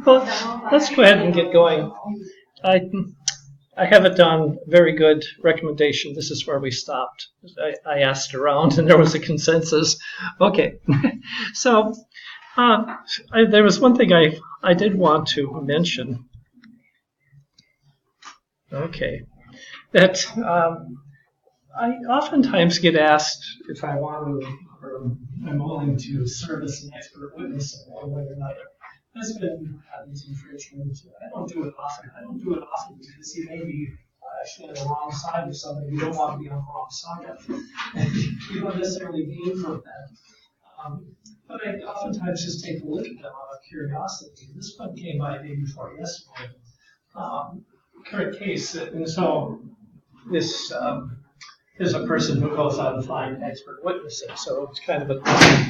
Well, let's go ahead and get going. I have it on very good recommendation. This is where we stopped. I asked around and there was a consensus. Okay, so there was one thing I did want to mention. Okay, that I oftentimes get asked if I want to, or I'm willing to serve as an expert witness in one way or another. There's been patents infringement. I don't do it often because you may be actually on the wrong side of something. You don't want to be on the wrong side of it. And you don't necessarily aim for that. But I oftentimes just take a look at them out of curiosity. This one came by day before yesterday. Current case. And so this is a person who goes out and finds expert witnesses. So it's kind of an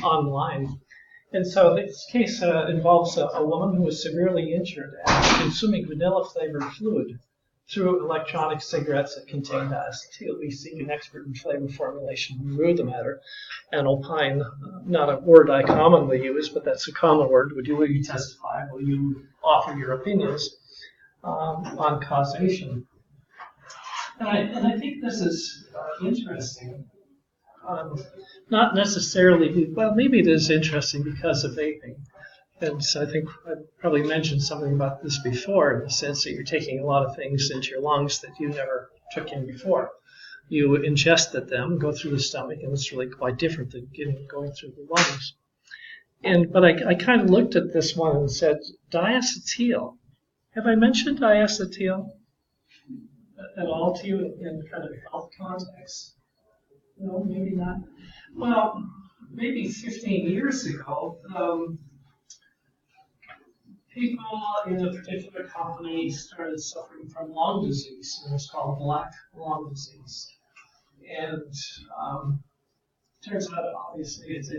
online. And so this case involves a woman who was severely injured after consuming vanilla-flavored fluid through electronic cigarettes that contain diacetyl. We seek an expert in flavor formulation to review the matter and opine, not a word I commonly use, but that's a common word. Will you testify? Will you offer your opinions on causation? And I think this is interesting. Not necessarily, well, maybe it is interesting because of vaping. And so I think I probably mentioned something about this before in the sense that you're taking a lot of things into your lungs that you never took in before. You ingested them, go through the stomach, and it's really quite different than going through the lungs. But I kind of looked at this one and said, diacetyl. Have I mentioned diacetyl at all to you in kind of health context? No, maybe not. Well, maybe 15 years ago, people in a particular company started suffering from lung disease, and it's called black lung disease. And turns out, obviously, it's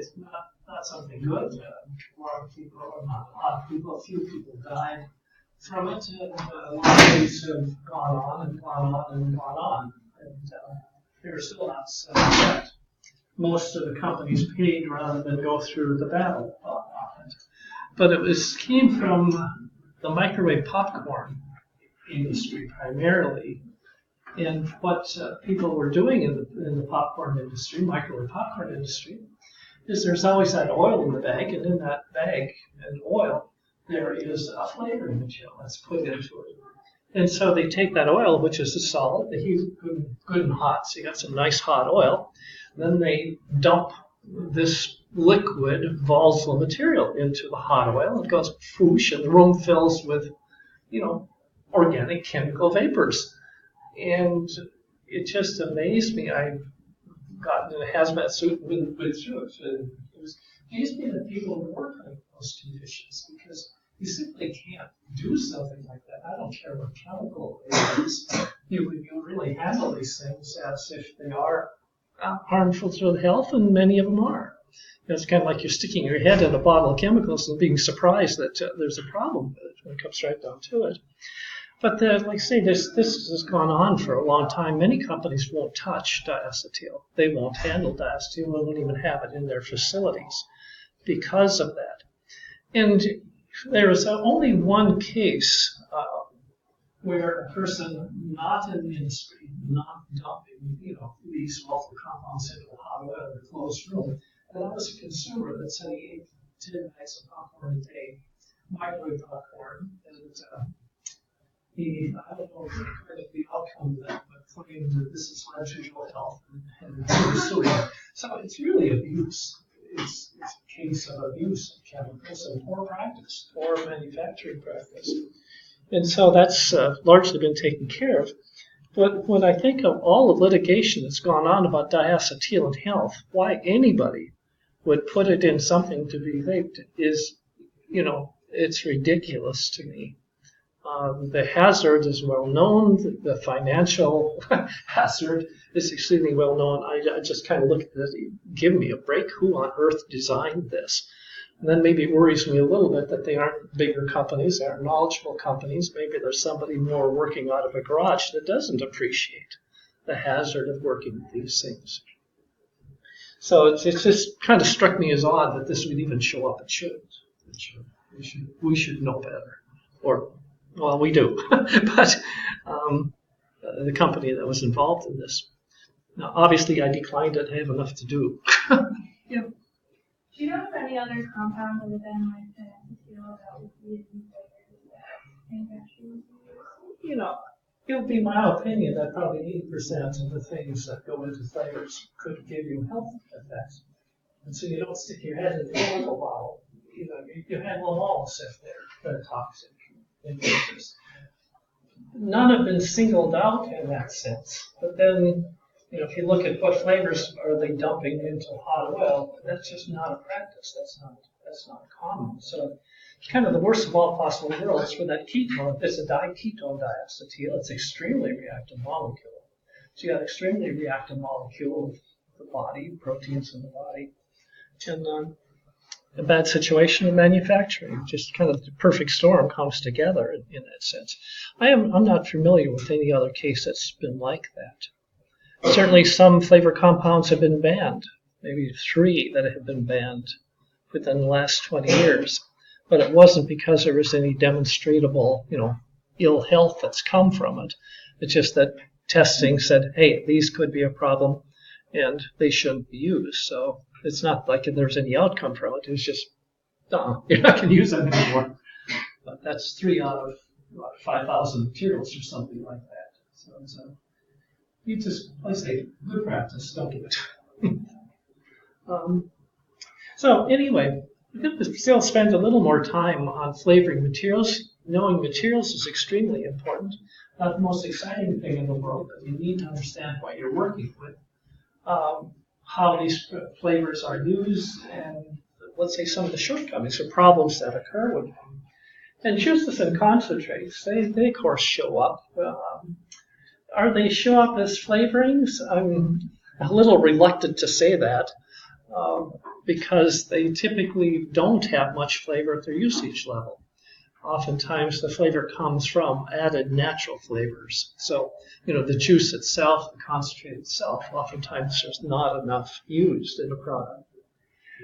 not something good. A lot of people, or not a lot of people, a few people died from it, and a lot of things have gone on and gone on and gone on. And they're still not settled yet. Most of the companies paid rather than go through the battle on it. But it came from the microwave popcorn industry primarily. And what people were doing in the popcorn industry, microwave popcorn industry, is there's always that oil in the bag, and in that bag and oil, there is a flavoring material that's put into it. And so they take that oil, which is a solid, they heat it good and hot, so you got some nice hot oil. Then they dump this liquid volatile material into the hot oil. It goes whoosh, and the room fills with, organic chemical vapors. And it just amazed me. I got in a hazmat suit and went through it. And it amazed me that people work under those conditions because you simply can't do something like that. I don't care what chemical it is. You really handle these things as if they are harmful to the health, and many of them are. It's kind of like you're sticking your head in a bottle of chemicals and being surprised that there's a problem with it when it comes right down to it. But like I say, this has gone on for a long time. Many companies won't touch diacetyl. They won't handle diacetyl. They won't even have it in their facilities because of that. And there is only one case where a person not in the industry, not dumping, these volatile compounds into a hot oil in a closed room, and that was a consumer that said he ate 10 bags of popcorn a day, microwave popcorn, and I don't know the outcome of that, but claimed that this is led to ill health and suicide. So it's really abuse. It's a case of abuse of chemicals and poor practice, poor manufacturing practice. And so that's largely been taken care of. But when I think of all the litigation that's gone on about diacetyl in health, why anybody would put it in something to be vaped is, it's ridiculous to me. The hazard is well known. The financial hazard is extremely well known. I just kind of look at this, give me a break. Who on earth designed this? And then maybe it worries me a little bit that they aren't bigger companies, they aren't knowledgeable companies. Maybe there's somebody more working out of a garage that doesn't appreciate the hazard of working with these things. So it's just kind of struck me as odd that this would even show up. It shouldn't. We should know better. Or, well, we do. But the company that was involved in this. Now, obviously, I declined it. I have enough to do. Yeah. Do you know of any other compound other than like the acetyl that would be used in flavors that manufacturers use? It would be my opinion that probably 80% of the things that go into flavors could give you health effects. And so you don't stick your head in the chemical bottle. You handle them all as if they're toxic and dangerous. None have been singled out in that sense. But then, if you look at what flavors are they dumping into hot oil, that's just not a practice. That's not common. So it's kind of the worst of all possible worlds for that ketone. If it's a diketone diacetyl, it's an extremely reactive molecule. So you got extremely reactive molecule of the body, proteins in the body, and a bad situation in manufacturing. Just kind of the perfect storm comes together in that sense. I'm not familiar with any other case that's been like that. Certainly some flavor compounds have been banned, maybe 3 that have been banned within the last 20 years. But it wasn't because there was any demonstrable, ill health that's come from it. It's just that testing said, hey, these could be a problem and they shouldn't be used. So it's not like there's any outcome from it. It's just, you're not going to use them anymore. But that's 3 out of 5,000 materials or something like that. So it's I say, good practice, don't do it. So anyway, we could still spend a little more time on flavoring materials. Knowing materials is extremely important. Not the most exciting thing in the world, but you need to understand what you're working with, how these flavors are used, and let's say some of the shortcomings or problems that occur with them. And juices and concentrates, they of course show up. Are they show up as flavorings? I'm a little reluctant to say that because they typically don't have much flavor at their usage level. Oftentimes the flavor comes from added natural flavors. So, the juice itself, the concentrate itself, oftentimes there's not enough used in a product.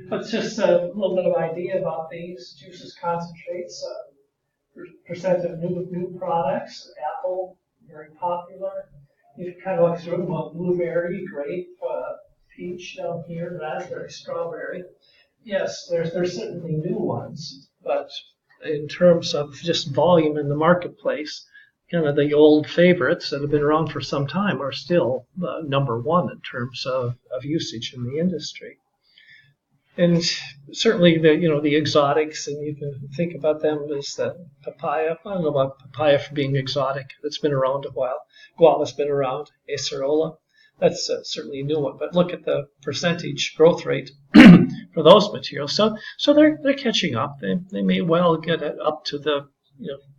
But just a little bit of idea about these juices, concentrates, percent of new products, apple, very popular. You can kind of look through them, blueberry, grape, peach down here, raspberry, strawberry. Yes, there's certainly new ones, but in terms of just volume in the marketplace, kind of the old favorites that have been around for some time are still number 1 in terms of usage in the industry. And certainly the exotics, and you can think about them as the papaya. I don't know about papaya for being exotic. It's been around a while. Guava's been around. Acerola, that's certainly a new one. But look at the percentage growth rate for those materials. So they're catching up. They may well get up to the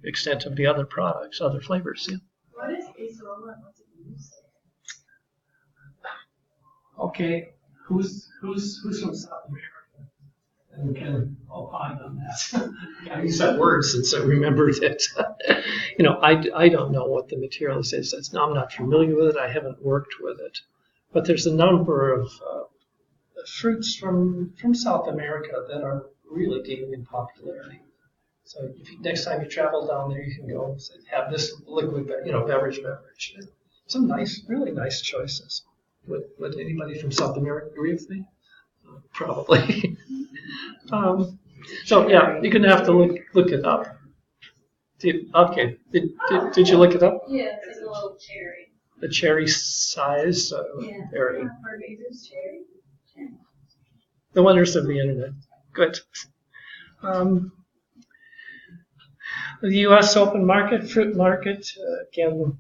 extent of the other products, other flavors. Yeah. What is acerola and what's it used? Okay. Who's from South America and can opine on that? I use that word since I remembered it. I don't know what the material is. I'm not familiar with it. I haven't worked with it. But there's a number of fruits from South America that are really gaining in popularity. So next time you travel down there, you can go and have this liquid, beverage. Some really nice choices. Would anybody from South America agree with me? Probably. So yeah, you're gonna have to look it up. Did you look it up? Yeah, it's a little cherry. The cherry size. Very. Barbados cherry. The wonders of the internet. Good. The U.S. open market, fruit market, again,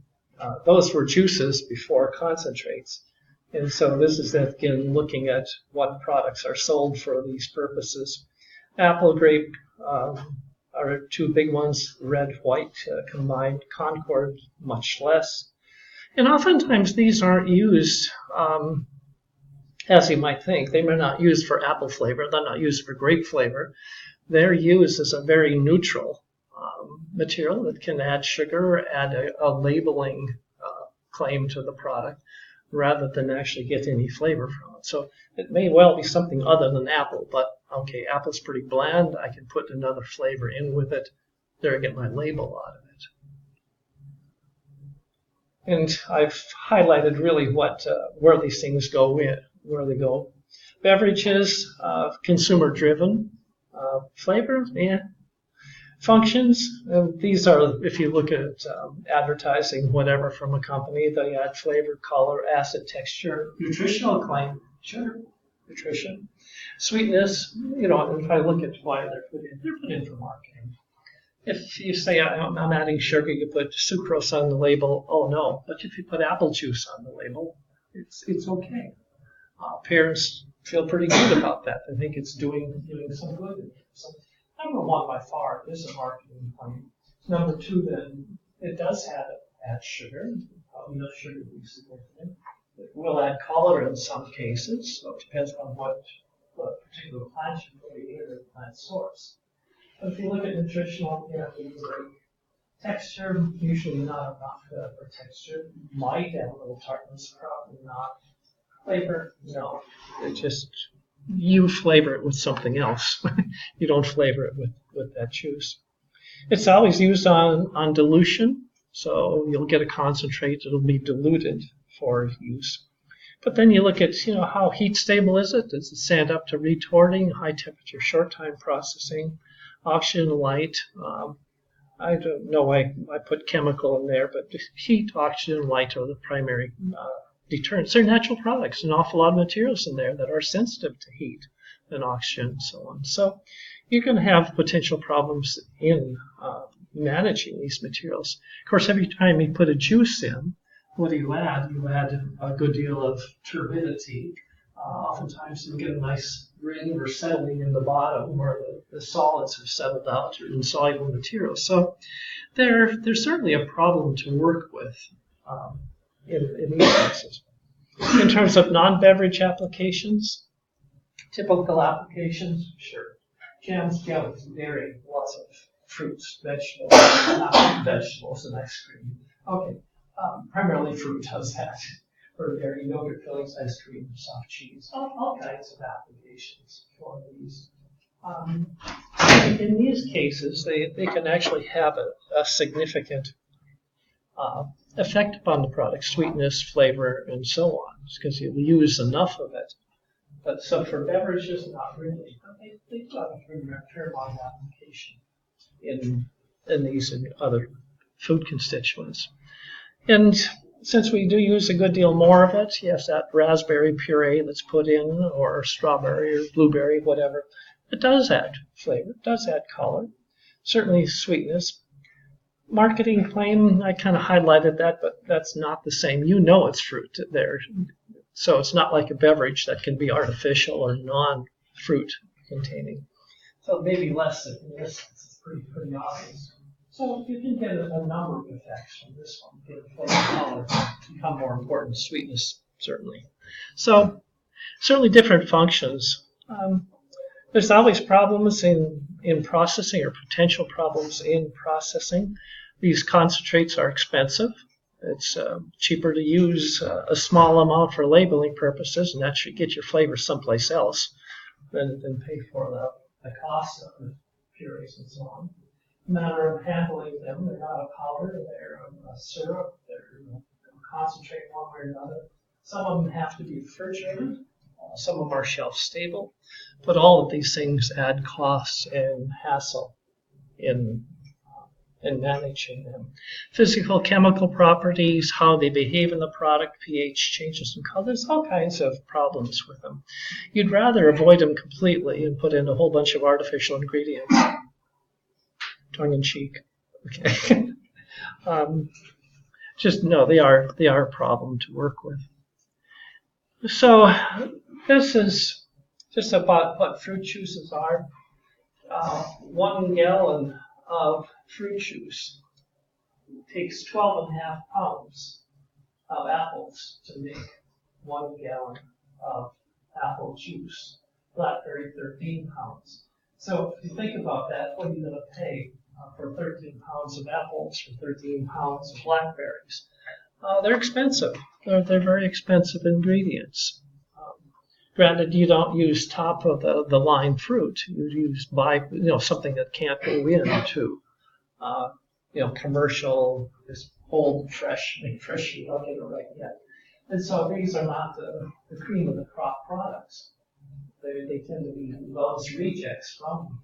those were juices before concentrates. And so this is again looking at what products are sold for these purposes. Apple, grape are two big ones, red, white combined. Concord, much less. And oftentimes these aren't used as you might think. They may not used for apple flavor. They're not used for grape flavor. They're used as a very neutral material that can add sugar or add a labeling claim to the product rather than actually get any flavor from it. So it may well be something other than apple, but okay, apple's pretty bland. I can put another flavor in with it. There I get my label out of it. And I've highlighted really where these things go in, where they go. Beverages, consumer-driven. Flavor, yeah. Functions, these are, if you look at advertising, whatever from a company, they add flavor, color, acid, texture, nutritional claim, sure, nutrition. Sweetness, and if I look at why they're put in for marketing. If you say I'm adding sugar, you put sucrose on the label, oh no. But if you put apple juice on the label, it's okay. Parents feel pretty good about that. I think it's doing some good. So, number one, by far, is a marketing claim. Number two, then, it does add sugar. Probably enough sugar to be significant. It will add color in some cases, so it depends on what particular plant you're putting in or the plant source. But if you look at nutritional, things like texture, usually not enough for texture. Might add a little tartness, probably not. Flavor, no. It just, you flavor it with something else. You don't flavor it with that juice. It's always used on dilution, so you'll get a concentrate. It'll be diluted for use. But then you look at, how heat stable is it? Does it stand up to retorting, high temperature, short time processing, oxygen, light? I don't know why I put chemical in there, but heat, oxygen, light are the primary deterrents. They're natural products. An awful lot of materials in there that are sensitive to heat and oxygen and so on. So you're going to have potential problems in managing these materials. Of course, every time you put a juice in, what do you add? You add a good deal of turbidity. Oftentimes you'll get a nice ring or settling in the bottom where the solids have settled out or insoluble materials. So there's certainly a problem to work with in these cases. In terms of non-beverage applications, typical applications, sure. Jams, jellies, dairy, lots of fruits, vegetables, vegetables, and ice cream. Okay, primarily fruit does that. For dairy, yogurt fillings, ice cream, soft cheese, all kinds of applications for these. In these cases, they can actually have a significant effect upon the product, sweetness, flavor, and so on, because you use enough of it. But so for beverages, not really. But they've got a fair amount of application in these and other food constituents. And since we do use a good deal more of it, yes, that raspberry puree that's put in, or strawberry or blueberry, whatever, it does add flavor, it does add color, certainly sweetness. Marketing claim, I kind of highlighted that, but that's not the same. It's fruit there. So it's not like a beverage that can be artificial or non-fruit containing. So maybe less in this. It's pretty obvious. So you can get a number of effects from this one. Get flavor, color, become more important. Sweetness, certainly. So certainly different functions. There's always problems in processing or potential problems in processing. These concentrates are expensive. It's cheaper to use a small amount for labeling purposes and actually get your flavor someplace else than pay for the cost of the purees and so on. The matter of handling them, they're not a powder, they're a syrup, they're concentrate one way or another. Some of them have to be refrigerated. Some of them are shelf stable, but all of these things add costs and hassle in managing them. Physical, chemical properties, how they behave in the product, pH changes and colors, all kinds of problems with them. You'd rather avoid them completely and put in a whole bunch of artificial ingredients. Tongue in cheek. Okay. just no, they are a problem to work with. So this is just about what fruit juices are. 1 gallon of fruit juice takes 12.5 pounds of apples to make 1 gallon of apple juice. Blackberry, 13 pounds. So if you think about that, what are you going to pay for 13 pounds of apples, for 13 pounds of blackberries? They're expensive. They're very expensive ingredients. Granted, you don't use top of the line fruit. You use something that can't go into commercial, this old, fresh. You don't get it right yet. And so these are not the cream of the crop products. They tend to be those rejects from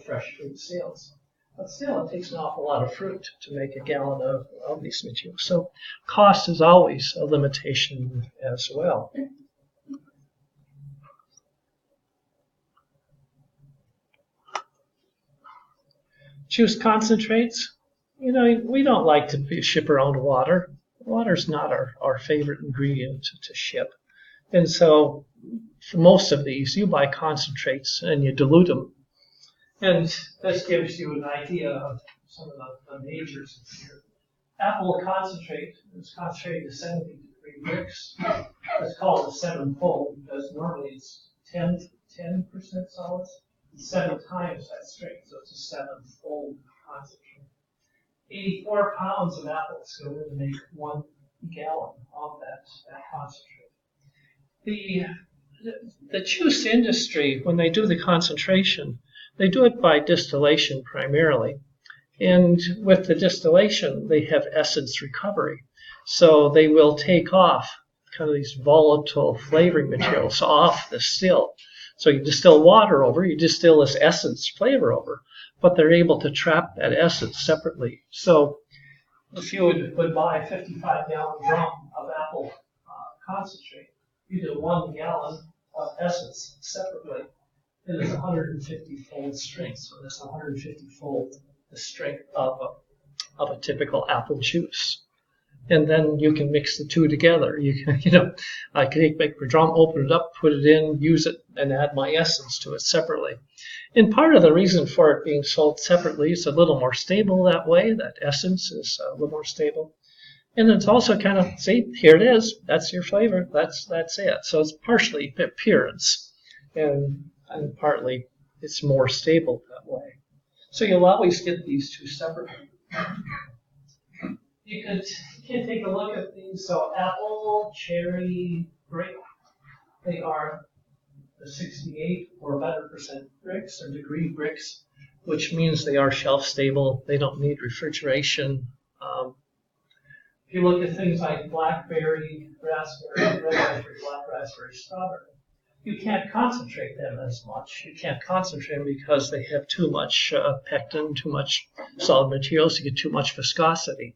fresh fruit sales. But still, it takes an awful lot of fruit to make a gallon of these materials. So cost is always a limitation as well. Juice concentrates. We don't like to ship around water. Water's not our favorite ingredient to ship. And so for most of these, you buy concentrates and you dilute them. And this gives you an idea of some of the majors here. Apple concentrate is concentrated to 70-degree bricks. It's called a 7-fold because normally it's 10% solids. 7 times that strength, so it's a 7-fold concentrate. 84 pounds of apples go in to make 1 gallon of that concentrate. The juice industry, when they do the concentration, they do it by distillation primarily. And with the distillation, they have essence recovery. So they will take off kind of these volatile flavoring materials off the still. So you distill water over, you distill this essence flavor over, but they're able to trap that essence separately. So if you would buy a 55-gallon drum of apple concentrate, you do 1 gallon of essence separately. It is 150-fold strength, so that's 150-fold the strength of a typical apple juice. And then you can mix the two together. I can make my drum, open it up, put it in, use it, and add my essence to it separately. And part of the reason for it being sold separately is a little more stable that way. That essence is a little more stable. And it's also kind of, see, here it is. That's your flavor. That's it. So it's partially appearance, and partly it's more stable that way. So you'll always get these two separately. You can take a look at these. So apple, cherry, grape, they are the 68 or better percent bricks or degree bricks, which means they are shelf stable. They don't need refrigeration. If you look at things like blackberry, raspberry, red raspberry, black raspberry, strawberry, you can't concentrate them as much. You can't concentrate them because they have too much pectin, too much solid materials, you get too much viscosity.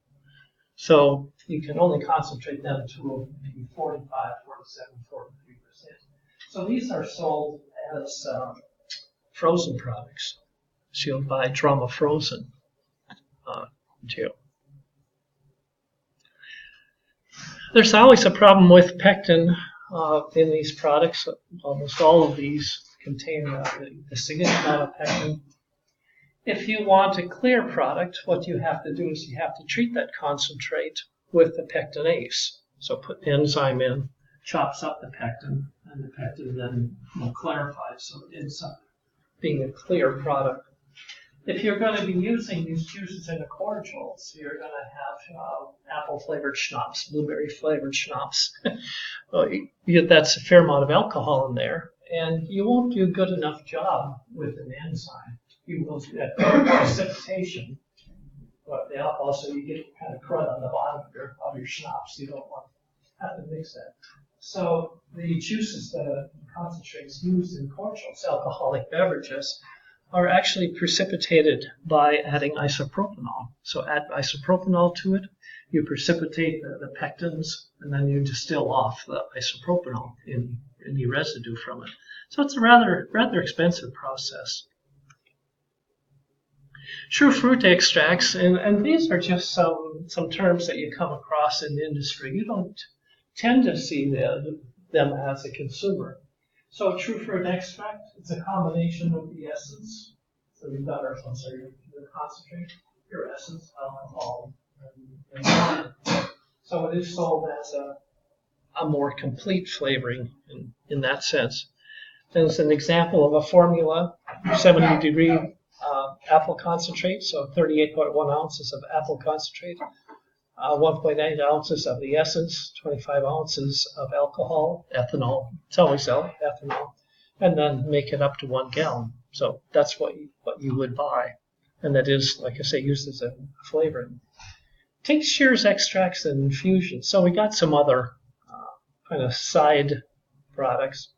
So you can only concentrate them to maybe 45, 47, 43%. So these are sold as frozen products. So you'll buy a drum of frozen material. There's always a problem with pectin in these products. Almost all of these contain a significant amount of pectin. If you want a clear product, what you have to do is you have to treat that concentrate with the pectinase. So put enzyme in, chops up the pectin, and the pectin then clarifies, so it ends up being a clear product. If you're going to be using these juices in a cordial, so you're going to have apple-flavored schnapps, blueberry-flavored schnapps. That's a fair amount of alcohol in there, and you won't do a good enough job with an enzyme. You will get precipitation, but the alcohol, so you get kind of crud on the bottom of your schnapps. You don't want to have to mix that. So the juices that concentrates used in cordials, alcoholic beverages, are actually precipitated by adding isopropanol. So add isopropanol to it, you precipitate the pectins, and then you distill off the isopropanol in the residue from it. So it's a rather expensive process. True fruit extracts, and these are just some terms that you come across in the industry. You don't tend to see them as a consumer. So true fruit extract, it's a combination of the essence. So we've got our your concentrate, your essence, alcohol, and wine. So it is sold as a more complete flavoring in that sense. There's an example of a formula, 70-degree apple concentrate, so 38.1 ounces of apple concentrate, 1.8 ounces of the essence, 25 ounces of alcohol, ethanol, it's always ethanol, and then make it up to 1 gallon. So that's what you would buy. And that is, like I say, used as a flavoring. Tinctures, extracts, and infusions. So we got some other kind of side products.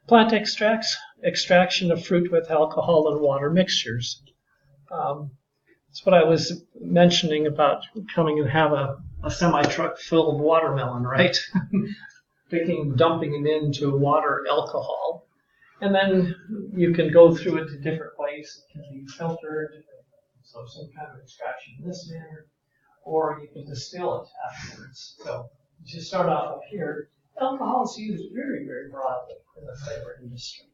Plant extracts, extraction of fruit with alcohol and water mixtures. That's what I was mentioning about coming and have a semi-truck full of watermelon, right? Dumping it into water alcohol. And then you can go through it to different ways. It can be filtered, so some kind of extraction in this manner, or you can distill it afterwards. So if you start off up here, alcohol is used very, very broadly in the flavor industry.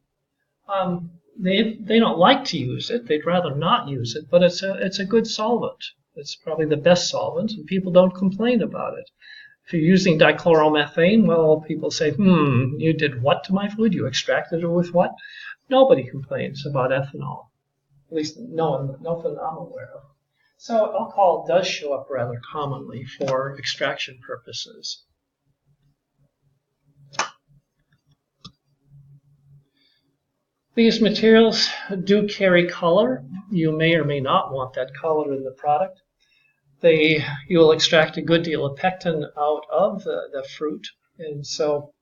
They don't like to use it. They'd rather not use it, but it's a good solvent. It's probably the best solvent, and people don't complain about it. If you're using dichloromethane, well, people say, you did what to my food? You extracted it with what? Nobody complains about ethanol. At least nothing I'm aware of. So alcohol does show up rather commonly for extraction purposes. These materials do carry color. You may or may not want that color in the product. You will extract a good deal of pectin out of the fruit, and so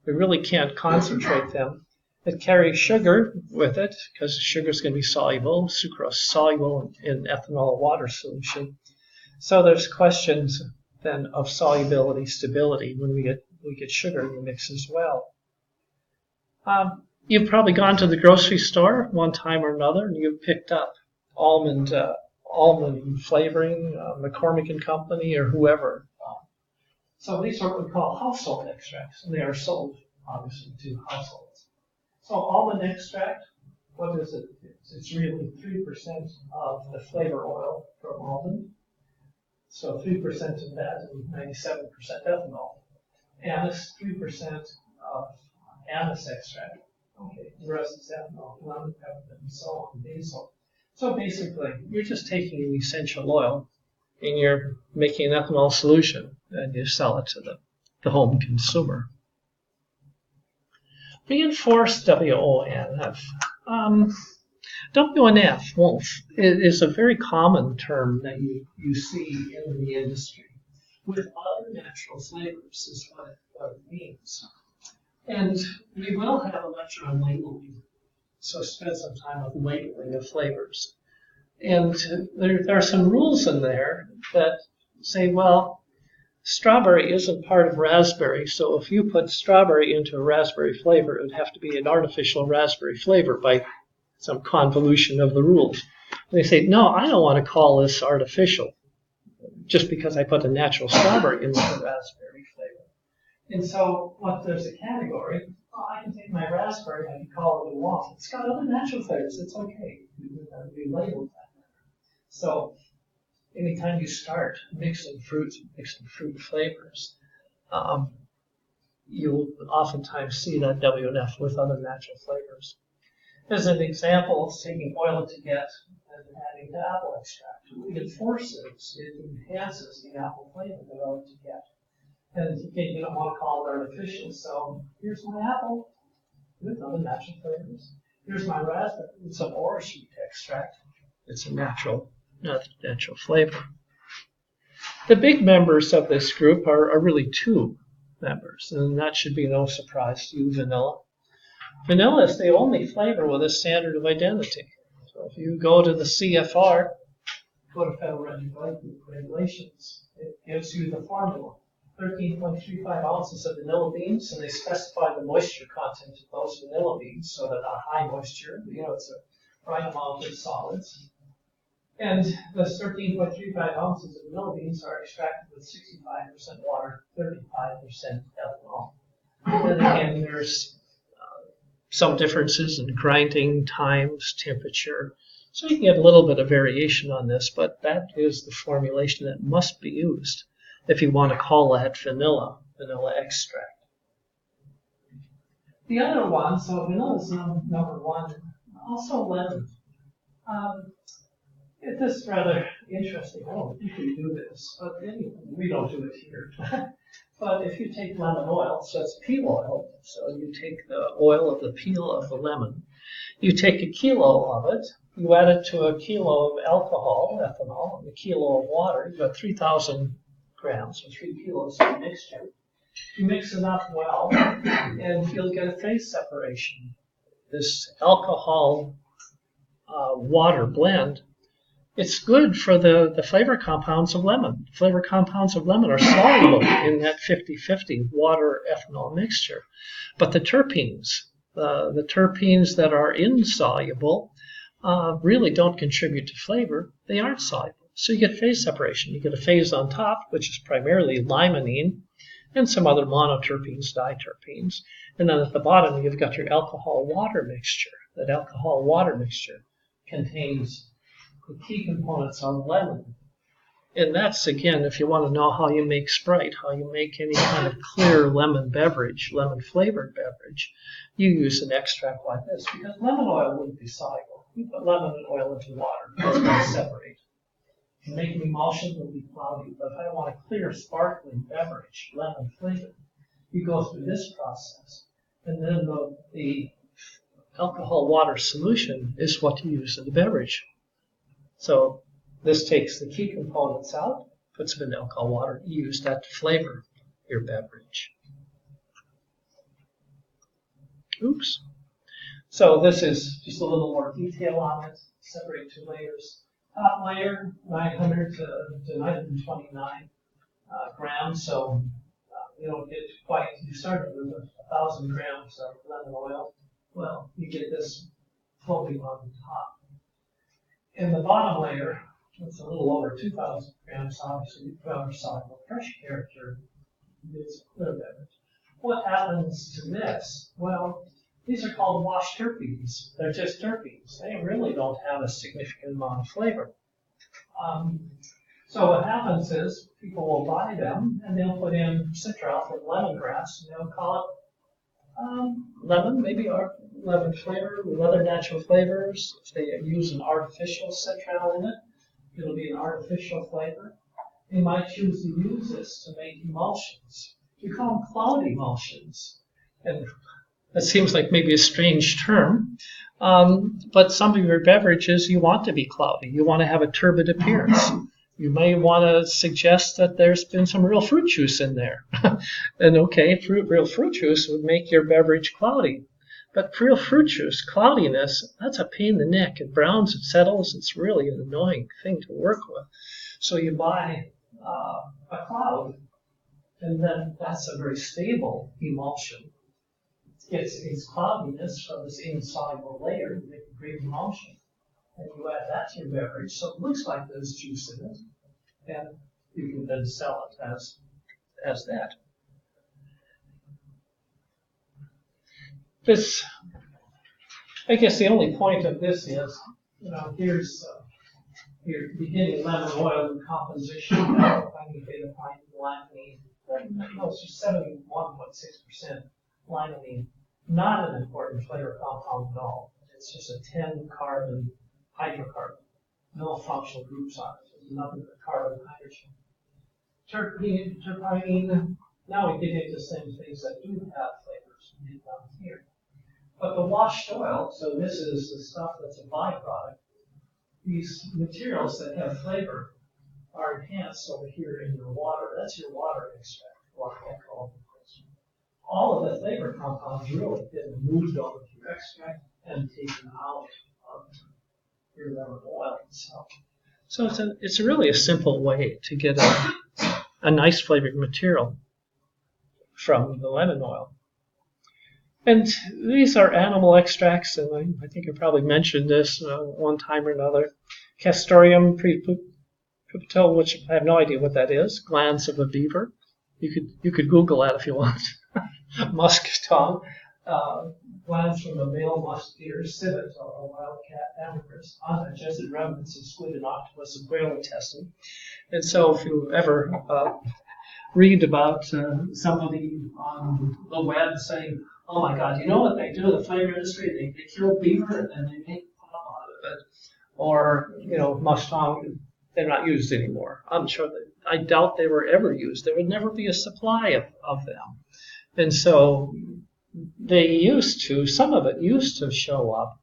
we really can't concentrate them. It carries sugar with it because sugar is going to be soluble, sucrose soluble in ethanol water solution. So there's questions then of solubility, stability when we get sugar in the mix as well. You've probably gone to the grocery store one time or another, and you've picked up almond flavoring, McCormick and Company, or whoever. So these are what we call household extracts, and they are sold, obviously, to households. So almond extract, what is it? It's really 3% of the flavor oil from almond. So 3% of that is 97% ethanol. Anise, 3% of anise extract. Okay, the rest is ethanol, lemon, peppermint, and so on, basil. So basically, you're just taking an essential oil and you're making an ethanol solution and you sell it to the home consumer. Reinforced WONF. WNF, wolf, is a very common term that you see in the industry. With other natural flavors is what it means. And we will have a lecture on labeling, so spend some time with labeling of flavors. And there are some rules in there that say, well, strawberry isn't part of raspberry, so if you put strawberry into a raspberry flavor, it would have to be an artificial raspberry flavor by some convolution of the rules. And they say, no, I don't want to call this artificial just because I put a natural strawberry in the raspberry flavor. And so, there's a category. I can take my raspberry, I can call it what I want. It's got other natural flavors. It's okay. We labeled that. So, anytime you start mixing fruit flavors, you'll oftentimes see that WNF with other natural flavors. As an example, taking oil to get and adding to apple extract. It enhances the apple flavor that oil to get. And again, you don't want to call it artificial, so here's my apple with other natural flavors. Here's my raspberry with some orange root extract. It's a natural flavor. The big members of this group are really two members, and that should be no surprise to you, vanilla. Vanilla is the only flavor with a standard of identity. So if you go to the CFR, Code of Federal Regulations, it gives you the formula. 13.35 ounces of vanilla beans, and they specify the moisture content of those vanilla beans so that a high moisture, it's a right amount of solids. And the 13.35 ounces of vanilla beans are extracted with 65% water, 35% ethanol. And again, there's some differences in grinding times, temperature. So you can get a little bit of variation on this, but that is the formulation that must be used if you want to call that vanilla extract. The other one, so vanilla is number one, also lemon. This is rather interesting. I don't think we do this, but anyway, we don't do it here. But if you take lemon oil, so it's peel oil, so you take the oil of the peel of the lemon, you take a kilo of it, you add it to a kilo of alcohol, ethanol, and a kilo of water, you've got 3,000 grams, or 3 kilos of mixture. You mix it up well, and you'll get a phase separation. This alcohol water blend, it's good for the flavor compounds of lemon. Flavor compounds of lemon are soluble in that 50-50 water-ethanol mixture. But the terpenes that are insoluble really don't contribute to flavor. They aren't soluble. So you get phase separation. You get a phase on top, which is primarily limonene, and some other monoterpenes, diterpenes. And then at the bottom, you've got your alcohol-water mixture. That alcohol-water mixture contains the key components of lemon. And that's, again, if you want to know how you make Sprite, how you make any kind of clear lemon beverage, lemon-flavored beverage, you use an extract like this, because lemon oil wouldn't be soluble. You put lemon and oil into water, it's going to separate. To make an emulsion will be cloudy, but if I want a clear, sparkling beverage, lemon-flavored, you go through this process. And then the alcohol-water solution is what you use in the beverage. So this takes the key components out, puts them in alcohol water, you use that to flavor your beverage. Oops. So this is just a little more detail on it. Separate two layers. Top layer, 900 to 929 grams. So you don't get quite, you started with 1,000 grams of lemon oil. Well, you get this floating on the top. In the bottom layer, it's a little over 2,000 grams, obviously, powder soluble fresh character. It's a clear beverage. What happens to this? Well, these are called wash terpenes. They're just terpenes. They really don't have a significant amount of flavor. So what happens is people will buy them and they'll put in citral from lemongrass and they'll call it lemon, maybe lemon flavor with other natural flavors. If they use an artificial citral in it, it'll be an artificial flavor. They might choose to use this to make emulsions. We call them cloud emulsions. And that seems like maybe a strange term, but some of your beverages you want to be cloudy. You want to have a turbid appearance. You may want to suggest that there's been some real fruit juice in there. And okay, real fruit juice would make your beverage cloudy. But real fruit juice, cloudiness, that's a pain in the neck. It browns, it settles. It's really an annoying thing to work with. So you buy a cloud, and then that's a very stable emulsion. It gets its cloudiness from this insoluble layer to make a great emulsion. And you add that to your beverage, so it looks like there's juice in it, and you can then sell it as that. This, I guess the only point of this is, here's your beginning lemon oil and composition. I need to find limonene. No, it's just 71.6% limonene. Not an important flavor compound at all. It's just a 10-carbon hydrocarbon. No functional groups on it. There's nothing but carbon and hydrogen. Terpene, now we get into some things that do have flavors down here. But the washed oil, so this is the stuff that's a byproduct. These materials that have flavor are enhanced over here in your water. That's your water extract, water alcohol. All of the flavor compounds really get moved over to your extract and taken out of your lemon oil itself. So it's really a simple way to get a nice flavored material from the lemon oil. And these are animal extracts, and I think I probably mentioned this one time or another. Castoreum prepupital, which I have no idea what that is. Glands of a beaver. You could Google that if you want. Musk tongue. Glands from a male musk deer, civet, or a wildcat ambergris, undigested remnants of squid and octopus and whale intestine. And so if you ever read about somebody on the web saying, oh my God, you know what they do in the flavor industry? They kill beaver and then they make pop out of it. Or, musk tongue, they're not used anymore. I doubt they were ever used. There would never be a supply of them. And so some of it used to show up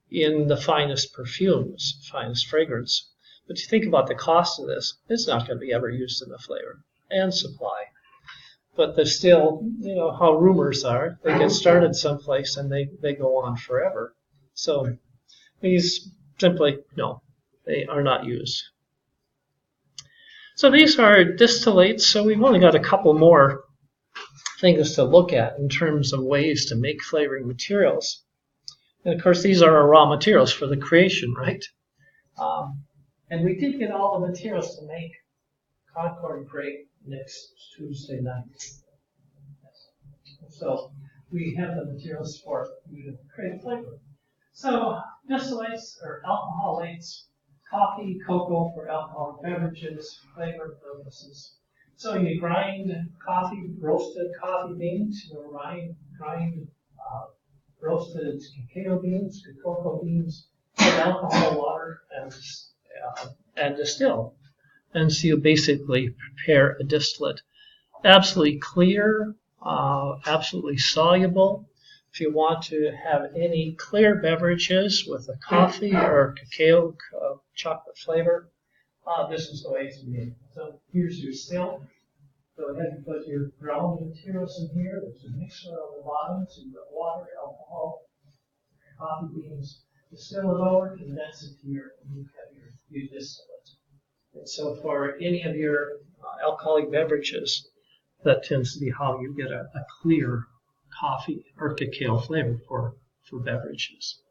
in the finest perfumes, finest fragrance. But you think about the cost of this, it's not going to be ever used in the flavor and supply. But there's still, how rumors are, they get started someplace and they go on forever. So these simply, no, they are not used. So these are distillates, so we've only got a couple more things to look at in terms of ways to make flavoring materials. And of course, these are our raw materials for the creation, right? And we did get all the materials to make Concord Grape next Tuesday night. So we have the materials for you to create flavor. So distillates or alcoholates, coffee, cocoa for alcoholic beverages, flavor purposes. So you grind roasted coffee beans, grind roasted cacao beans, cocoa beans, with alcohol, water, and distill. And so you basically prepare a distillate. Absolutely clear, absolutely soluble. If you want to have any clear beverages with a coffee or cacao chocolate flavor, this is the way to make it. So here's your still. Go ahead and put your ground materials in here. There's a mixer on the bottom. So you've got water, alcohol, coffee beans. Distill it over, condense it here, and you have your distillate. And so for any of your alcoholic beverages, that tends to be how you get a clear coffee or cacao flavor for beverages.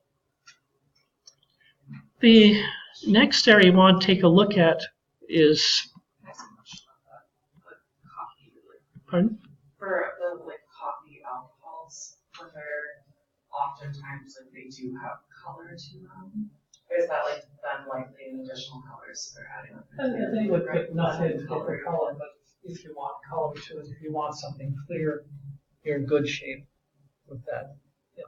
The next area you want to take a look at is... Pardon? For the coffee alcohols, when they're oftentimes they do have color to them, or is that done lightly in additional colors they're adding up? I think would put nothing for color, but if you want color to it, if you want something clear, you're in good shape with that. Yeah.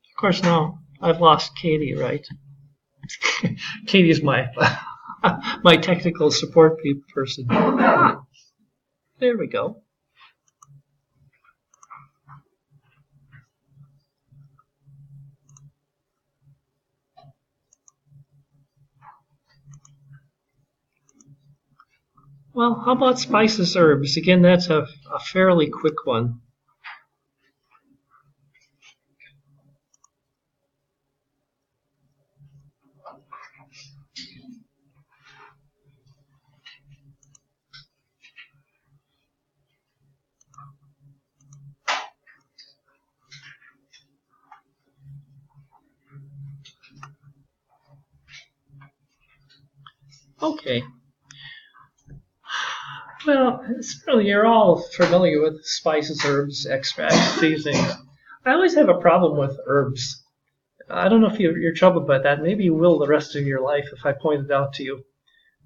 Of course, now I've lost Katie, right? Katie's my my technical support person. There we go. Well, how about spices, herbs? Again, that's a fairly quick one. Okay. Well, you're all familiar with spices, herbs, extracts, seasonings. I always have a problem with herbs. I don't know if you're troubled by that. Maybe you will the rest of your life if I point it out to you.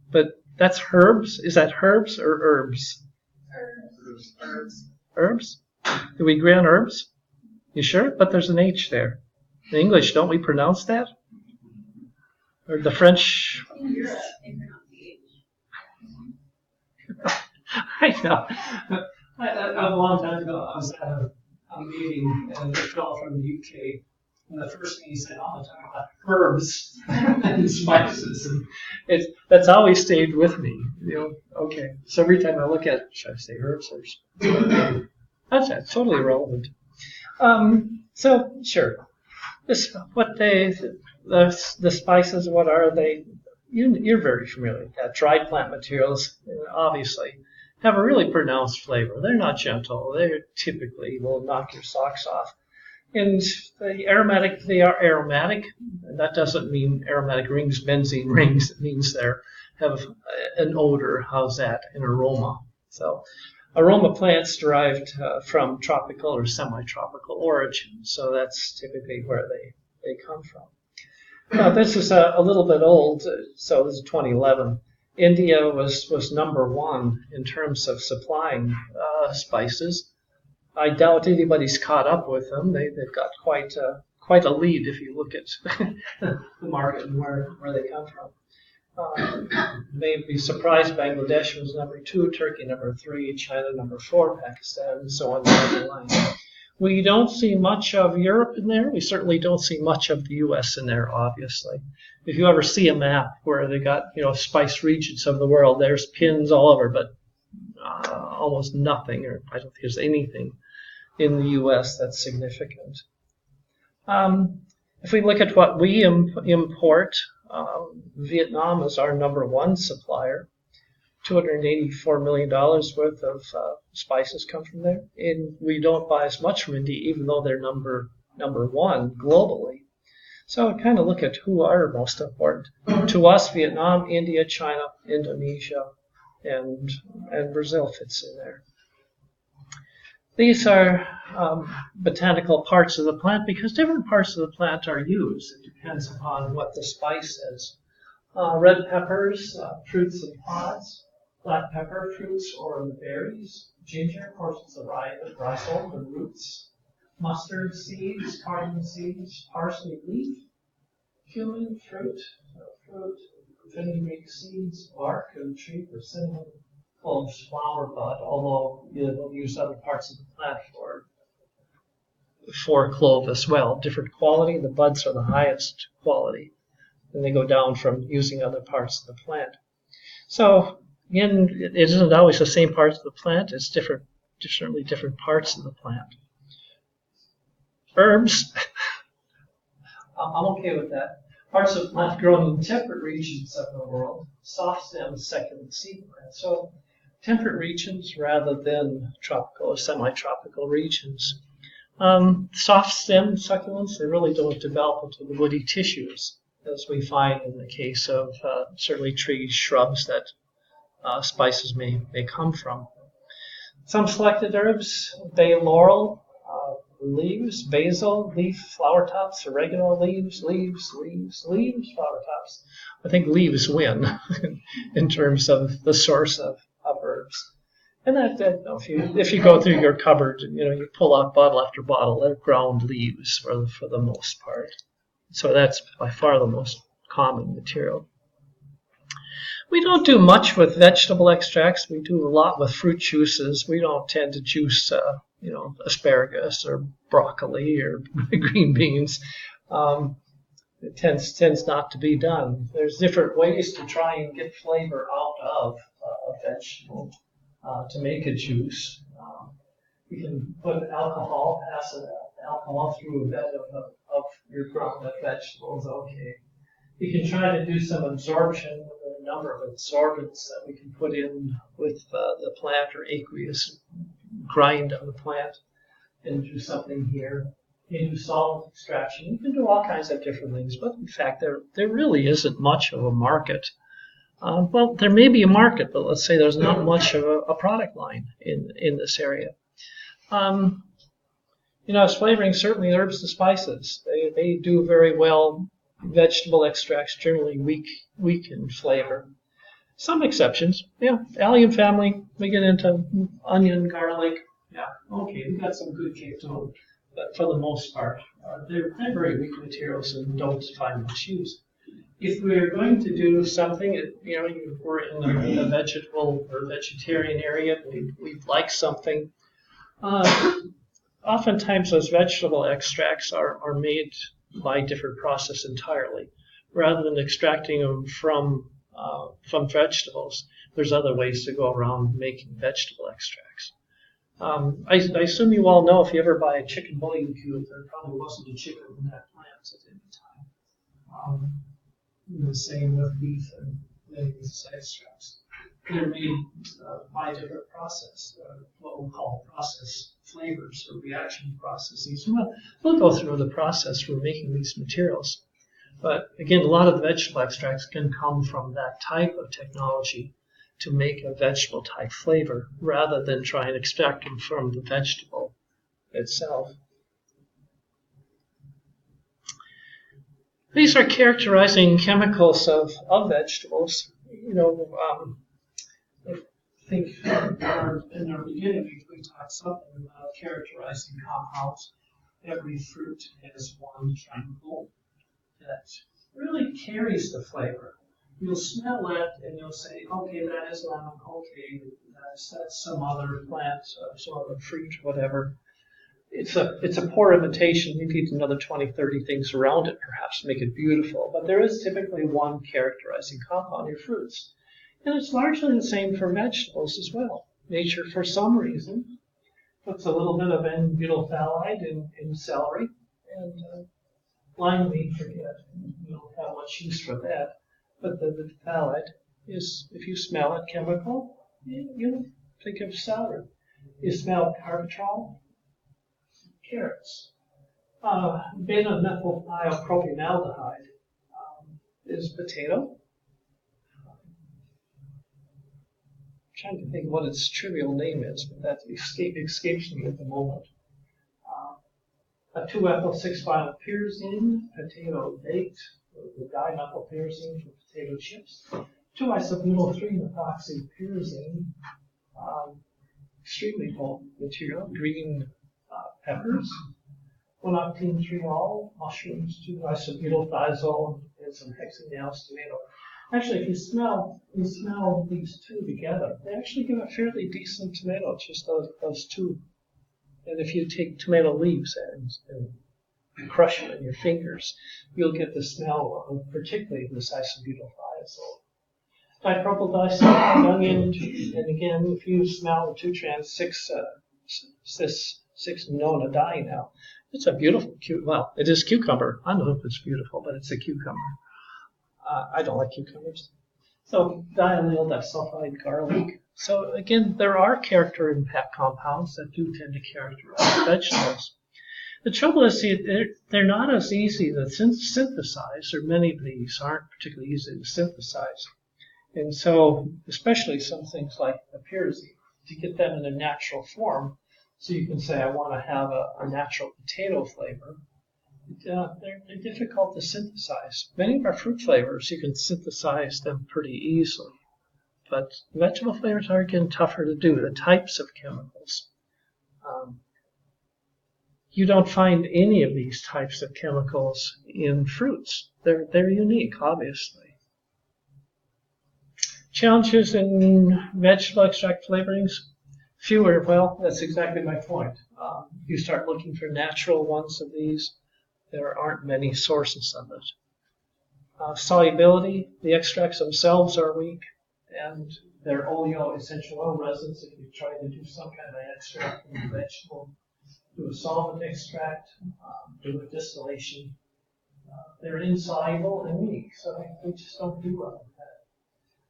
But that's herbs? Is that herbs or herbs? Herbs. Herbs? Do we agree on herbs? You sure? But there's an H there. In English, don't we pronounce that? Or the French? I know. A long time ago, I was at a meeting, and a fellow from the UK, and the first thing he said, "Oh, I'm talking about herbs and spices," and that's always stayed with me. Okay. So every time I look at, should I say herbs or spices? That's totally irrelevant. So sure, the spices, what are they? you're very familiar with that. Dried plant materials, obviously, have a really pronounced flavor. They're not gentle. They typically will knock your socks off. And they are aromatic. And that doesn't mean aromatic rings, benzene rings. It means they have an odor. How's that? An aroma. So aroma plants derived from tropical or semi-tropical origin. So that's typically where they come from. Now, this is a little bit old, so this is 2011. India was number one in terms of supplying spices. I doubt anybody's caught up with them. They've got quite a lead if you look at the market and where they come from. May be surprised Bangladesh was number 2, Turkey number 3, China number 4, Pakistan, and so on down the line. We don't see much of Europe in there. We certainly don't see much of the U.S. in there, obviously. If you ever see a map where they got, spice regions of the world, there's pins all over, but almost nothing, or I don't think there's anything in the U.S. that's significant. If we look at what we import, Vietnam is our number 1 supplier. $284 million worth of spices come from there. And we don't buy as much from India, even though they're number 1 globally. So kind of look at who are most important. To us, Vietnam, India, China, Indonesia, and Brazil fits in there. These are botanical parts of the plant because different parts of the plant are used. It depends upon what the spice is. Red peppers, fruits and pods. Black pepper, fruits or the berries. Ginger, portions of rhizome, the roots. Mustard seeds, cardamom seeds. Parsley leaf. Cumin, fruit. Fenugreek seeds, bark of tree or cinnamon. Cloves, flower bud, although they'll use other parts of the plant for clove as well. Different quality, the buds are the highest quality. Then they go down from using other parts of the plant. So again, it isn't always the same parts of the plant. It's certainly different parts of the plant. Herbs, I'm okay with that. Parts of the plant grown in temperate regions of the world, soft stem, succulent seed plant. So temperate regions rather than tropical or semi-tropical regions. Soft stem succulents, they really don't develop into the woody tissues, as we find in the case of certainly trees, shrubs that spices may come from. Some selected herbs, bay laurel, leaves, basil, leaf, flower tops, oregano, leaves, flower tops. I think leaves win in terms of the source of herbs. And if you go through your cupboard, you pull out bottle after bottle, they're ground leaves for the most part. So that's by far the most common material. We don't do much with vegetable extracts. We do a lot with fruit juices. We don't tend to juice, asparagus or broccoli or green beans. It tends not to be done. There's different ways to try and get flavor out of a vegetable to make a juice. You can put alcohol, acid alcohol through a bed of your ground-up vegetables. Okay. You can try to do some absorption with a number of absorbents that we can put in with the plant or aqueous grind of the plant and do something here. You can do solvent extraction. You can do all kinds of different things, but in fact, there really isn't much of a market. Well, there may be a market, but let's say there's not much of a product line in this area. As flavoring, certainly herbs and spices, they do very well. Vegetable extracts generally weak in flavor. Some exceptions, allium family, we get into onion, garlic, okay, we got some good ketone, but for the most part, they're very weak materials and don't find much use. If we're going to do something, we're in the vegetable or vegetarian area, we'd like something. Oftentimes those vegetable extracts are made by different process entirely. Rather than extracting them from vegetables, there's other ways to go around making vegetable extracts. I assume you all know if you ever buy a chicken bouillon cube, there probably wasn't a chicken in that plant at any time. The same with beef and many of these extracts. They're made by a different process, what we'll call process flavors or reaction processes. We'll go through the process for making these materials. But again, a lot of the vegetable extracts can come from that type of technology to make a vegetable type flavor rather than try and extract them from the vegetable itself. These are characterizing chemicals of vegetables. I think in our beginning we talked something about characterizing compounds. Every fruit has one chemical that really carries the flavor. You'll smell it and you'll say, okay, that is lemon, okay, that's some other plant, some other fruit, whatever. It's a poor imitation. You need another 20, 30 things around it, perhaps, to make it beautiful. But there is typically one characterizing compound in your fruits. And it's largely the same for vegetables as well. Nature, for some reason, puts a little bit of N-butyl phthalate in celery. And lime weed, forget. You don't have much use for that. But the phthalate is, if you smell it, chemical, you think of celery. You smell carbotrol, carrots. Beta-methylthiopropanaldehyde is potato. I'm trying to think what its trivial name is, but that escapes me at the moment. A 2-ethyl-6-phenylpyrazine, potato baked, the dimethylpyrazine for potato chips. 2-isobutyl-3-methoxypyrazine, extremely potent material, green peppers. 1-octene-triol, mushrooms, 2-isobutylthiazole, and some hexanal's tomato. Actually, if you smell these two together, they actually give a fairly decent tomato, just those two. And if you take tomato leaves and crush them in your fingers, you'll get the smell of particularly this isobutylthiazole. Dipropyl disulfide onion, and again, if you smell the 2-trans-6-nonadienal, it's a beautiful, well, it is cucumber. I don't know if it's beautiful, but it's a cucumber. I don't like cucumbers. So diallyl disulfide garlic. So again, there are character impact compounds that do tend to characterize vegetables. The trouble is they're not as easy to synthesize, or many of these aren't particularly easy to synthesize. And so, especially some things like the pyrazine, to get them in a natural form, so you can say, I want to have a natural potato flavor, they're difficult to synthesize. Many of our fruit flavors, you can synthesize them pretty easily. But vegetable flavors are, again, tougher to do. The types of chemicals. You don't find any of these types of chemicals in fruits. They're unique, obviously. Challenges in vegetable extract flavorings? Fewer. Well, that's exactly my point. You start looking for natural ones of these, there aren't many sources of it. Solubility, the extracts themselves are weak, and they're essential oil resins. If you try to do some kind of extract from a vegetable, do a solvent extract, do a distillation, they're insoluble and weak, so they just don't do well with that.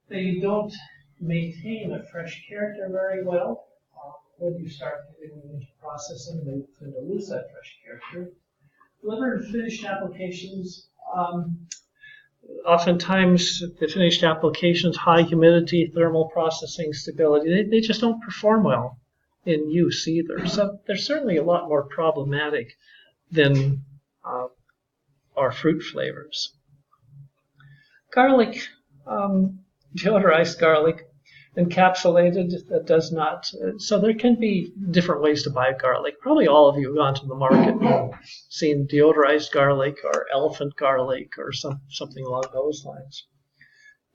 They don't maintain a fresh character very well. When you start getting into processing, they tend to lose that fresh character. Liver and finished applications, oftentimes the finished applications, high humidity, thermal processing stability, they just don't perform well in use either. So they're certainly a lot more problematic than our fruit flavors. Garlic, deodorized garlic, encapsulated, that does not. So there can be different ways to buy garlic. Probably all of you have gone to the market and seen deodorized garlic or elephant garlic or something along those lines.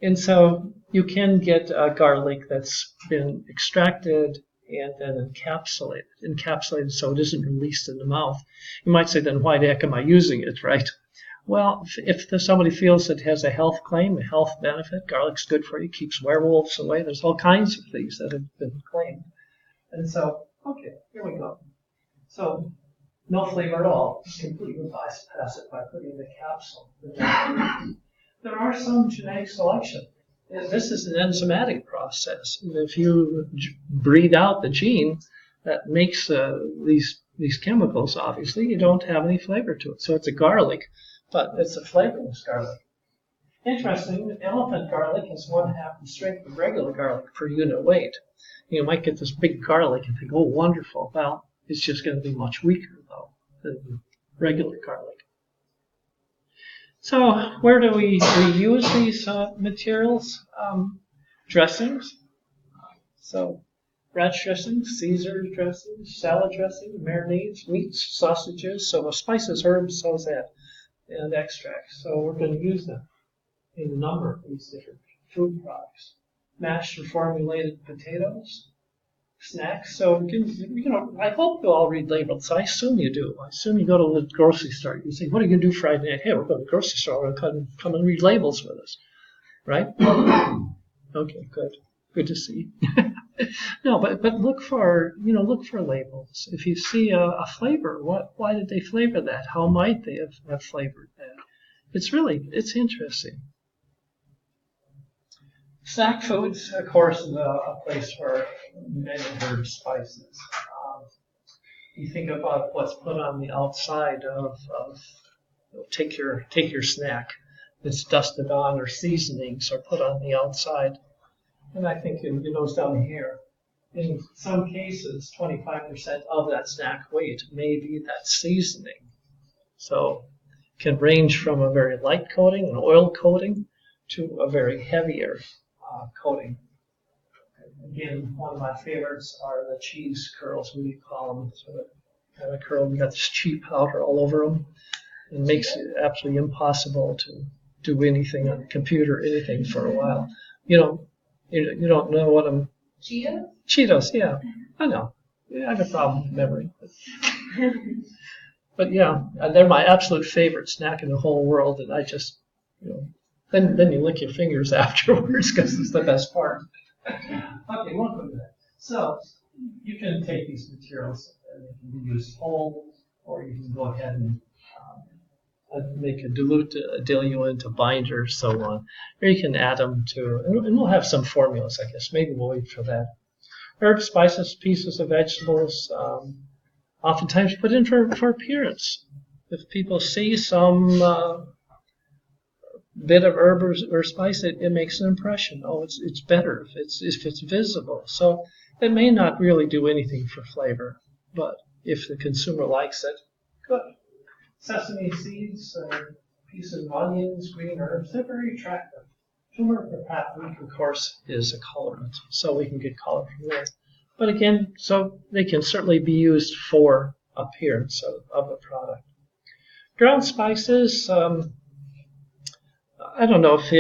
And so you can get garlic that's been extracted and then encapsulated so it isn't released in the mouth. You might say, then why the heck am I using it, right? Well, if somebody feels it has a health claim, a health benefit, garlic's good for you, keeps werewolves away. There's all kinds of things that have been claimed. And so, okay, here we go. So, no flavor at all. Completely bypass it by putting the capsule. there are some genetic selection. And this is an enzymatic process. And if you breed out the gene that makes these chemicals, obviously, you don't have any flavor to it. So it's a garlic, but it's a flavorless garlic. Interesting, elephant garlic is 1/2 the strength of regular garlic per unit weight. You might get this big garlic and think, oh, wonderful. Well, it's just going to be much weaker, though, than regular garlic. So where do we use these materials? Dressings. So ranch dressings, Caesar dressings, salad dressing, marinades, meats, sausages. So spices, herbs, so is that, and extracts. So we're going to use them in a number of these different food products. Mashed or formulated potatoes, snacks. So, I hope you all read labels. I assume you do. I assume you go to the grocery store. You say, what are you going to do Friday night? Hey, we're going to the grocery store. We're going to come and read labels with us. Right? Okay, good. Good to see. No, but look for labels. If you see a flavor, why did they flavor that? How might they have flavored that? It's interesting. Snack foods, of course, is a place for many herb spices. You think about what's put on the outside of take your snack. It's dusted on, or seasonings are put on the outside. And I think it goes down here. In some cases, 25% of that snack weight may be that seasoning. So it can range from a very light coating, an oil coating, to a very heavier coating. Again, one of my favorites are the cheese curls, we call them. So kind of curl, you got this cheap powder all over them. It makes it absolutely impossible to do anything on the computer, anything for a while. You don't know what I'm... Cheetos? Cheetos, yeah. I know. I have a problem with memory. But yeah, they're my absolute favorite snack in the whole world, and I just, then you lick your fingers afterwards because it's the best part. Okay, we'll go to that. So you can take these materials and they can be used whole, or you can go ahead and make a dilute, a diluent, a binder, so on. Or you can add them to, and we'll have some formulas, I guess. Maybe we'll wait for that. Herbs, spices, pieces of vegetables, oftentimes put in for appearance. If people see some bit of herb or spice, it makes an impression. Oh, it's better if it's visible. So it may not really do anything for flavor, but if the consumer likes it, good. Sesame seeds, pieces of onions, green herbs, they're very attractive. Turmeric or paprika, of course, is a colorant, so we can get color from there. But again, so they can certainly be used for appearance of a product. Ground spices, I don't know if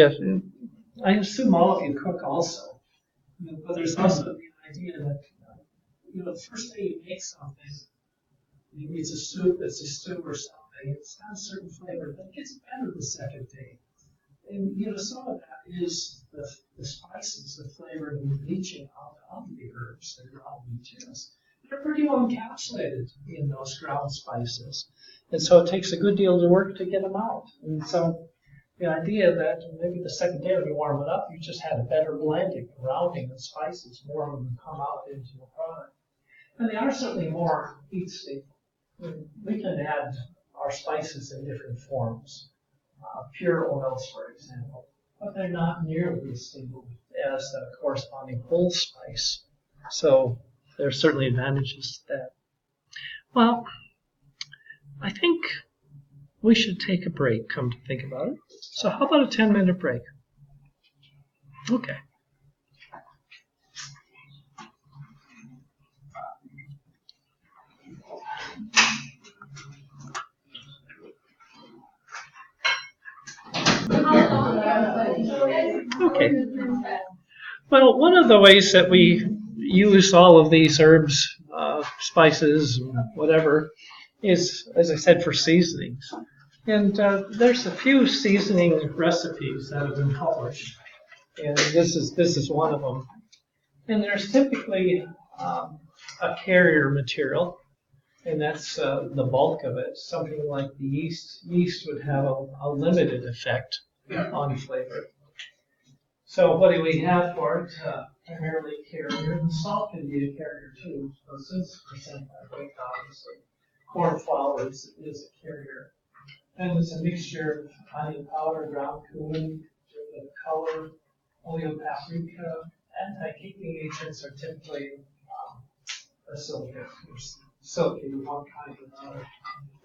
I assume all of you cook also, but there's also the idea that the first day you make something, maybe it's a soup, it's a stew or something. It's got a certain flavor, but it gets better the second day. And some of that is the spices, the flavor, and the bleaching of the herbs, the ground materials. They're pretty well encapsulated in those ground spices, and so it takes a good deal of work to get them out. And so the idea that maybe the second day when you warm it up, you just had a better blending, rounding the spices, more of them come out into the product. And they are certainly more heat stable. We can add our spices in different forms. Pure oils, for example, but they're not nearly as stable as the corresponding whole spice. So there are certainly advantages to that. Well, I think we should take a break, come to think about it. So how about a 10-minute break? Okay. Okay. Well, one of the ways that we use all of these herbs, spices, whatever, is, as I said, for seasonings. And there's a few seasoning recipes that have been published, and this is one of them. And there's typically a carrier material, and that's the bulk of it. Something like the yeast. Yeast would have a limited effect unflavored. So what do we have for it? Primarily carrier. The salt can be a carrier too. So since percent by weight, obviously, corn flour is a carrier. And it's a mixture of onion powder, ground cumin, with color, oleopaprika. Anti-caking agents are typically silky, one kind or another.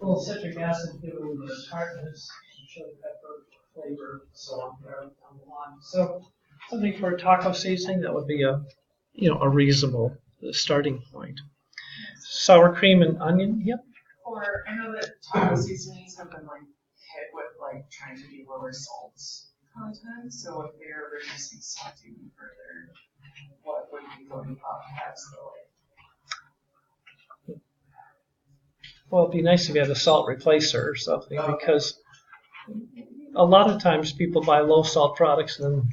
A little citric acid give it a little bit of tartness, chili pepper, flavor, so on there down the line. So something for a taco seasoning that would be a reasonable starting point. Sour cream and onion, yep. Or I know that taco seasonings have been like hit with like trying to be lower salt content. So if they're reducing salt even further, what would be going up as the like? Well, it'd be nice if you had a salt replacer or something, because a lot of times people buy low salt products and then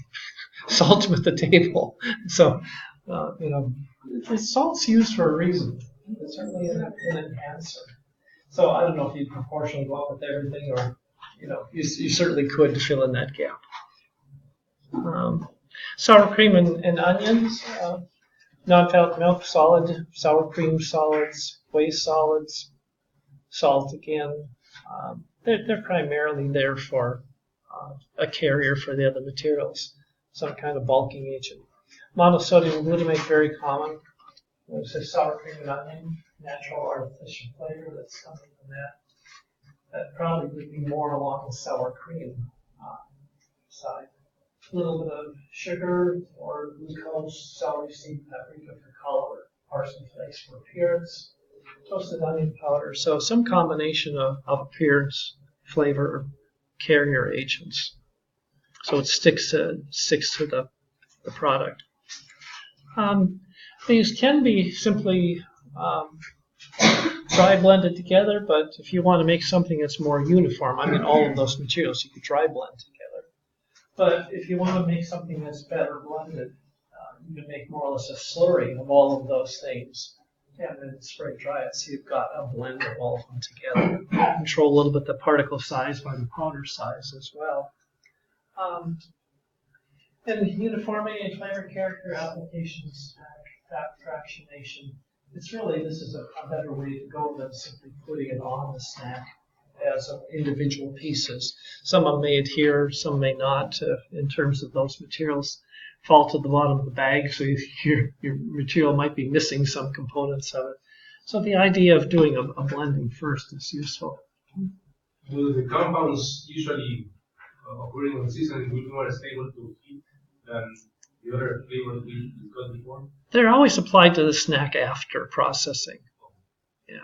salt them at the table. So, the salt's used for a reason. It's certainly an enhancer. So I don't know if you proportionally go up with everything, or you certainly could fill in that gap. Sour cream and onions, non-fat milk, solid, sour cream solids, whey solids, salt again. They're primarily there for a carrier for the other materials, some kind of bulking agent. Monosodium glutamate, very common. There's a sour cream and onion, natural artificial flavor that's coming from that. That probably would be more along the sour cream side. A little bit of sugar or glucose, celery seed, paprika for color, parsley flakes for appearance, toasted onion powder. So some combination of appearance, flavor, carrier agents. So it sticks to the product. These can be simply dry blended together, but if you want to make something that's more uniform, all of those materials you could dry blend together. But if you want to make something that's better blended, you can make more or less a slurry of all of those things. And then spray dry it so you've got a blend of all of them together. Control a little bit the particle size by the powder size as well. And uniformity and flavor character applications, fat fractionation. This is a better way to go than simply putting it on the snack as individual pieces. Some of them may adhere, some may not, in terms of those materials fall to the bottom of the bag, so your material might be missing some components of it. So the idea of doing a blending first is useful. Will the compounds usually occurring on seasoning will be more stable to heat than the other flavors we discussed before? They're always applied to the snack after processing. Yeah.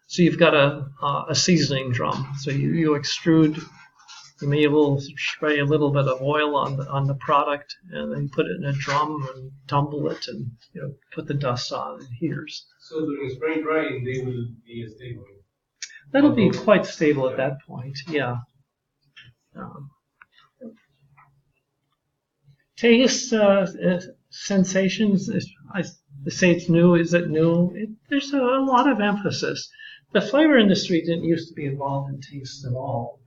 So you've got a seasoning drum. So you extrude. You may be able to spray a little bit of oil on the product, and then put it in a drum and tumble it, and put the dust on and heaters. So during spray drying, they will be stable. That'll be quite stable at that point. Yeah. Taste, sensations. I say it's new. Is it new? There's a lot of emphasis. The flavor industry didn't used to be involved in taste at all.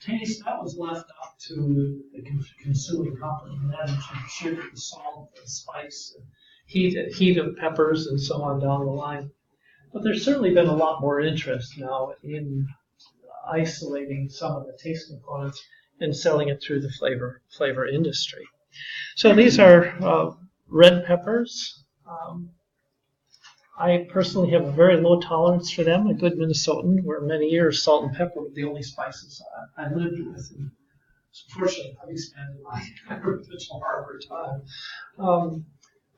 Taste, that was left up to the consuming company. That includes sugar, the salt, the spice, heat of peppers, and so on down the line. But there's certainly been a lot more interest now in isolating some of the taste components and selling it through the flavor industry. So these are red peppers. I personally have a very low tolerance for them. A good Minnesotan, where many years salt and pepper were the only spices I lived with. And fortunately, I spent my original Harvard time.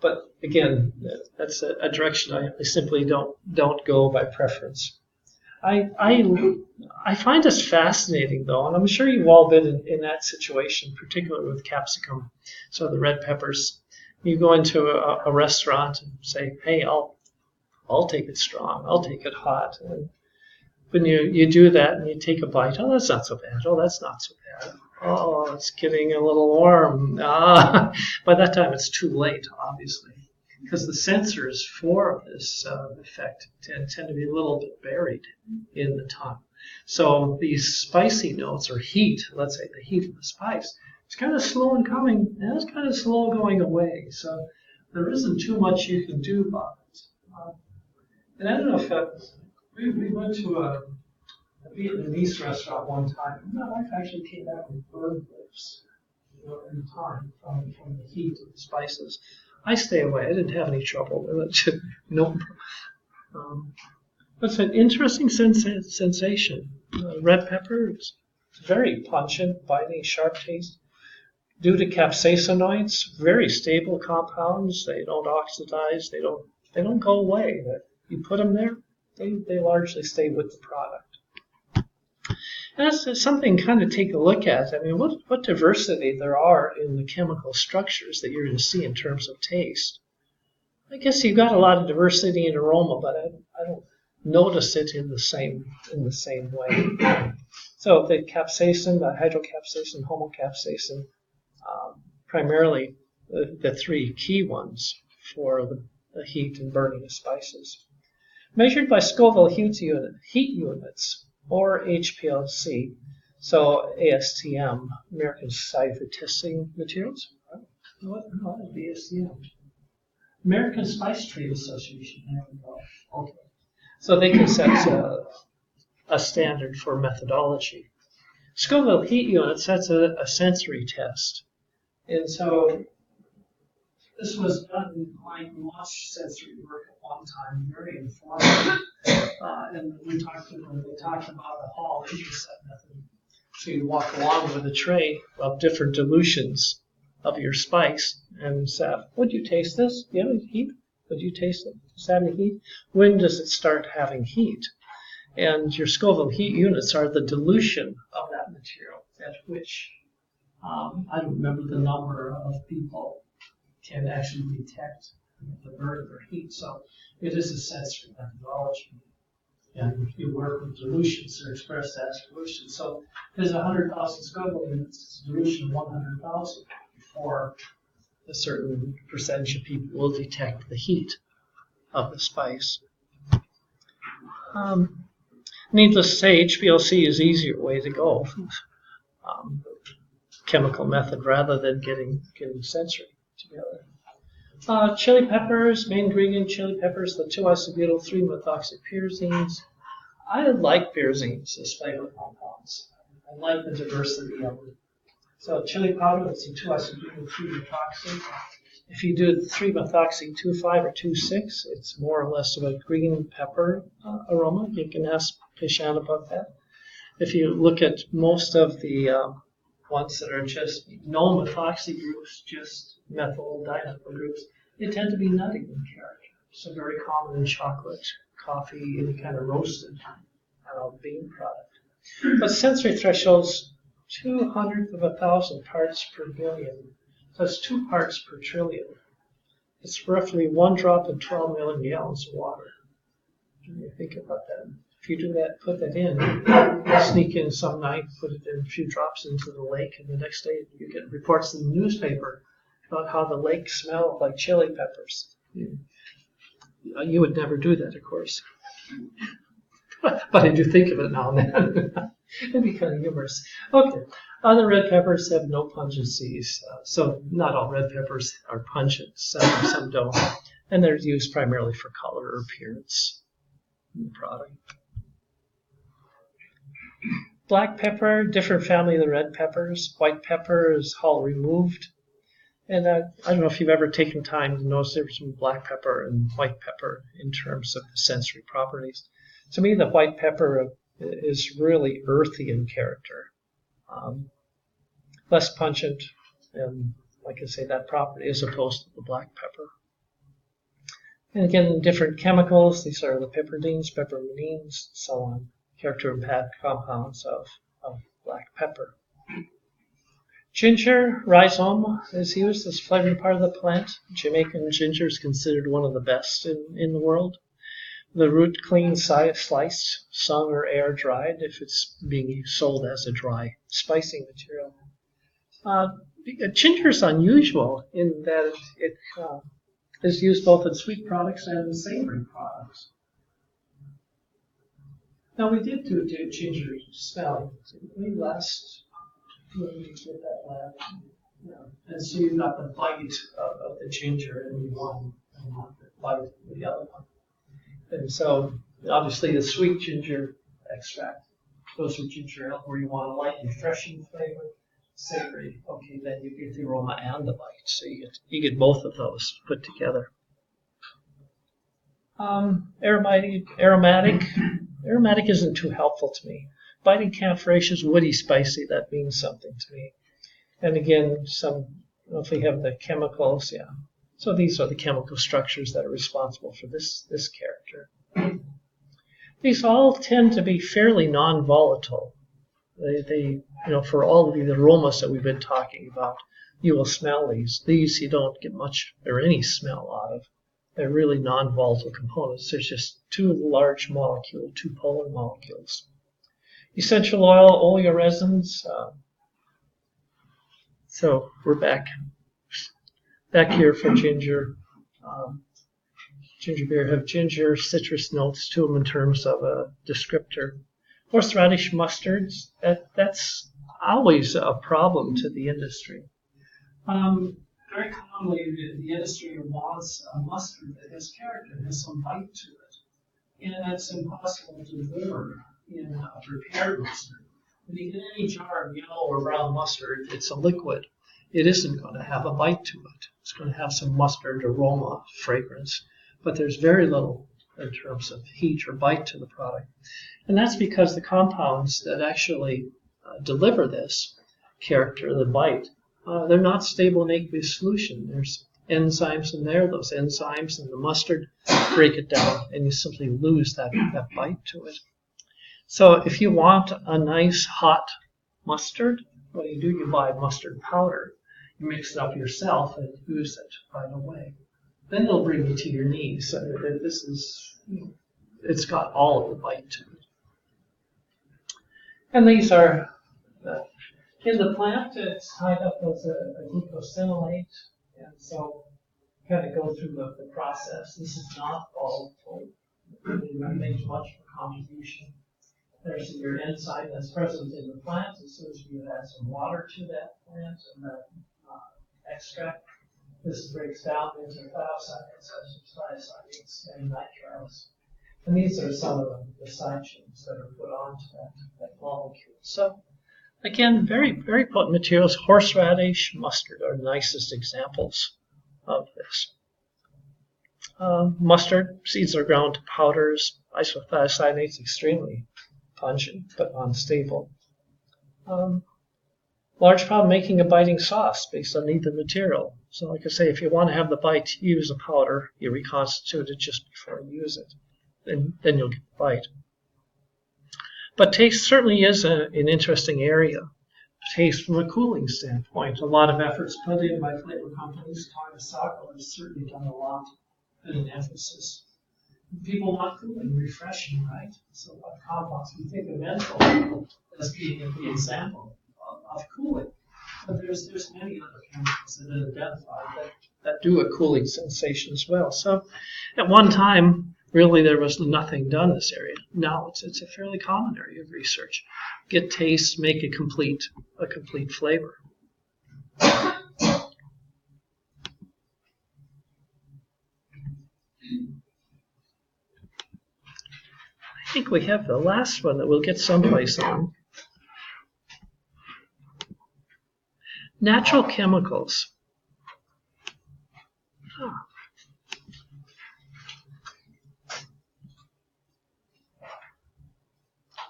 But again, that's a direction I simply don't go by preference. I find this fascinating, though, and I'm sure you've all been in that situation, particularly with capsicum, so the red peppers. You go into a restaurant and say, hey, I'll take it strong, I'll take it hot. And when you do that and you take a bite, oh, that's not so bad, oh, that's not so bad. Oh, it's getting a little warm. By that time, it's too late, obviously, because the sensors for this effect tend to be a little bit buried in the tongue. So these spicy notes or heat, let's say the heat of the spice, it's kind of slow in coming and it's kind of slow going away. So there isn't too much you can do about it. And I don't know if we went to a Vietnamese restaurant one time. And my wife actually came back with bird lips, in time from the heat of the spices. I stay away. I didn't have any trouble with it. No. It's an interesting sensation. Red pepper is very pungent, biting, sharp taste. Due to capsaicinoids, very stable compounds. They don't oxidize. They don't go away. You put them there, they largely stay with the product. And that's something kind of take a look at. I mean, what diversity there are in the chemical structures that you're going to see in terms of taste. I guess you've got a lot of diversity in aroma, but I don't notice it in the same way. So the capsaicin, the hydrocapsaicin, homocapsaicin, primarily the three key ones for the heat and burning of spices. Measured by Scoville heat units, or HPLC, so ASTM, American Society for Testing Materials. What is the ASTM? American Spice Trade Association. There we go. Okay. So they can set a standard for methodology. Scoville heat unit sets a sensory test. And so this was done like much sensory work at one time, very informative. And they talked about the Hall intercept method. So you walk along with a tray of different dilutions of your spice and say, would you taste this? Do you have any heat? Would you taste it? Does it have any heat? When does it start having heat? And your Scoville heat units are the dilution of that material at which, I don't remember the number of people can actually detect the burn or heat. So it is a sensory methodology. And you work with dilutions, they're expressed as dilution. So there's 100,000 Scoville units, it's a dilution of 100,000 before a certain percentage of people will detect the heat of the spice. Needless to say, HPLC is easier way to go. Chemical method rather than getting sensory together. Chili peppers, main ingredient chili peppers, the 2-isobutyl 3-methoxypyrazines. I like pyrazines as flavor compounds. I like the diversity of them. So chili powder, it's a 2-isobutyl 3-methoxy. If you do 3-methoxy 2,5 or 2,6, it's more or less of a green pepper aroma. You can ask Pishan about that. If you look at most of the ones that are just no methoxy groups, just methyl dimethyl groups, they tend to be nutty in character. So very common in chocolate, coffee, any kind of roasted bean product. But sensory thresholds, 200th of 1,000 parts per billion. So that's 2 parts per trillion. It's roughly 1 drop in 12 million gallons of water. When you think about that. If you do that, put that in, you sneak in some night, put it in a few drops into the lake, and the next day you get reports in the newspaper about how the lake smelled like chili peppers. You would never do that, of course. But I do think of it now and then. It'd be kind of humorous. Okay. Other red peppers have no pungencies. So not all red peppers are pungent. Some don't. And they're used primarily for color or appearance in the product. Black pepper, different family of the red peppers. White pepper is hull removed. And I don't know if you've ever taken time to notice the difference between black pepper and white pepper in terms of the sensory properties. To me, the white pepper is really earthy in character, less pungent, and like I say, that property as opposed to the black pepper. And again, different chemicals. These are the piperidines, pepperminines, so on, character impact compounds of black pepper. Ginger rhizome is used as flavoring part of the plant. Jamaican ginger is considered one of the best in the world. The root clean, sliced, sun or air dried if it's being sold as a dry spicing material. Ginger is unusual in that it is used both in sweet products and in savory products. Now, we did do ginger smelling. Did we last, when we did that lab? Yeah. And so you got the bite of the ginger in one, and not the bite of the other one. And so, obviously, the sweet ginger extract goes with ginger ale, where you want a light, refreshing flavor, savory. Okay, then you get the aroma and the bite, so you get both of those put together. Aromatic isn't too helpful to me. Biting camphoraceous, woody, spicy, that means something to me. And again, if we have the chemicals, yeah. So these are the chemical structures that are responsible for this character. These all tend to be fairly non-volatile. They for all of the aromas that we've been talking about, you will smell these. These you don't get much or any smell out of. They're really non-volatile components. There's just two polar molecules. Essential oil, oleoresins. So we're back here for ginger. Ginger beer have ginger, citrus notes to them in terms of a descriptor. Horseradish mustards, that's always a problem to the industry. Very commonly, the industry wants a mustard that has character, has some bite to it. And it's impossible to deliver in a prepared mustard. When you get any jar of yellow or brown mustard, it's a liquid. It isn't going to have a bite to it. It's going to have some mustard aroma, fragrance, but there's very little in terms of heat or bite to the product. And that's because the compounds that actually deliver this character, the bite, they're not stable in aqueous solution. There's enzymes in there. Those enzymes in the mustard break it down, and you simply lose that bite to it. So if you want a nice hot mustard, what do? You buy mustard powder. You mix it up yourself and use it right away. Then it'll bring you to your knees. It's got all of the bite to it. And these are, in the plant, it's tied up as a glucosinolate. And so kind of go through the process. This is not volatile. It really makes much of a contribution. There's your enzyme that's present in the plant. As soon as you add some water to that plant and that extract, this breaks down into thiosides, and nitriles. And these are some of the side chains that are put onto that molecule. So, again, very, very potent materials. Horseradish, mustard are the nicest examples of this. Mustard seeds are ground to powders. Isothiocyanate is extremely pungent but unstable. Large problem making a biting sauce based on neither material. So like I say, if you want to have the bite, you use a powder, you reconstitute it just before you use it. Then you'll get the bite. But taste certainly is an interesting area. Taste from a cooling standpoint. A lot of efforts put in by flavor companies. Tagasako has certainly done a lot, put an emphasis. People want cooling, refreshing, right? So what compounds? We think of menthol as being the example of cooling. But there's many other chemicals that are identified that do a cooling sensation as well. So at one time, really there was nothing done in this area. Now it's a fairly common area of research. Get taste, make a complete flavor. I think we have the last one that we'll get someplace on. Natural chemicals.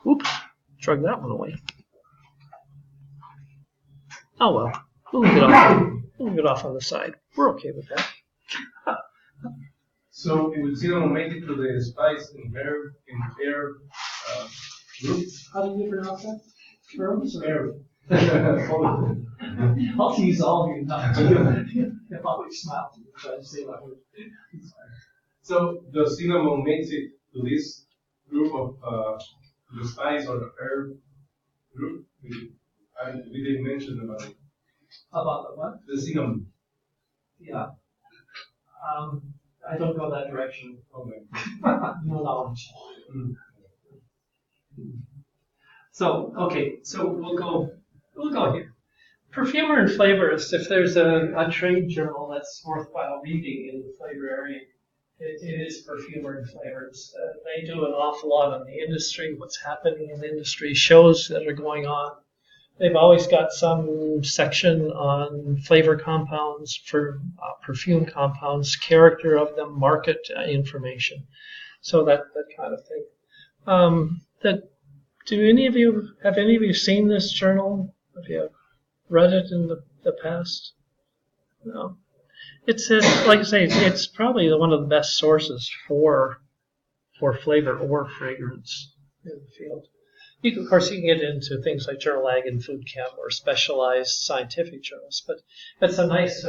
Oops, drug that one away. Oh well, we'll leave it off on the side. We're okay with that. So it would cinnamon make it to the spice in pear group? How do you pronounce that? Herbs or Pear. I'll tease all of you, not you. If I would smile to you, try to say that word. So the cinnamon makes it to this group of the spice or the herb group? We didn't mention about it. About the what? The cinnamon. Yeah. I don't go that direction. Okay. No knowledge. So, okay, so we'll go here. Perfumer and flavorist, if there's a trade journal that's worthwhile reading in the flavor area, it is perfumer and flavorist. They do an awful lot on the industry, what's happening in the industry, shows that are going on. They've always got some section on flavor compounds, for perfume compounds, character of them, market information, so that kind of thing. Have any of you seen this journal? Have you read it in the past? No. It's like I say, it's probably one of the best sources for flavor or fragrance in the field. Of course, you can get into things like Journal Ag and Food Chem or specialized scientific journals, but it's a nice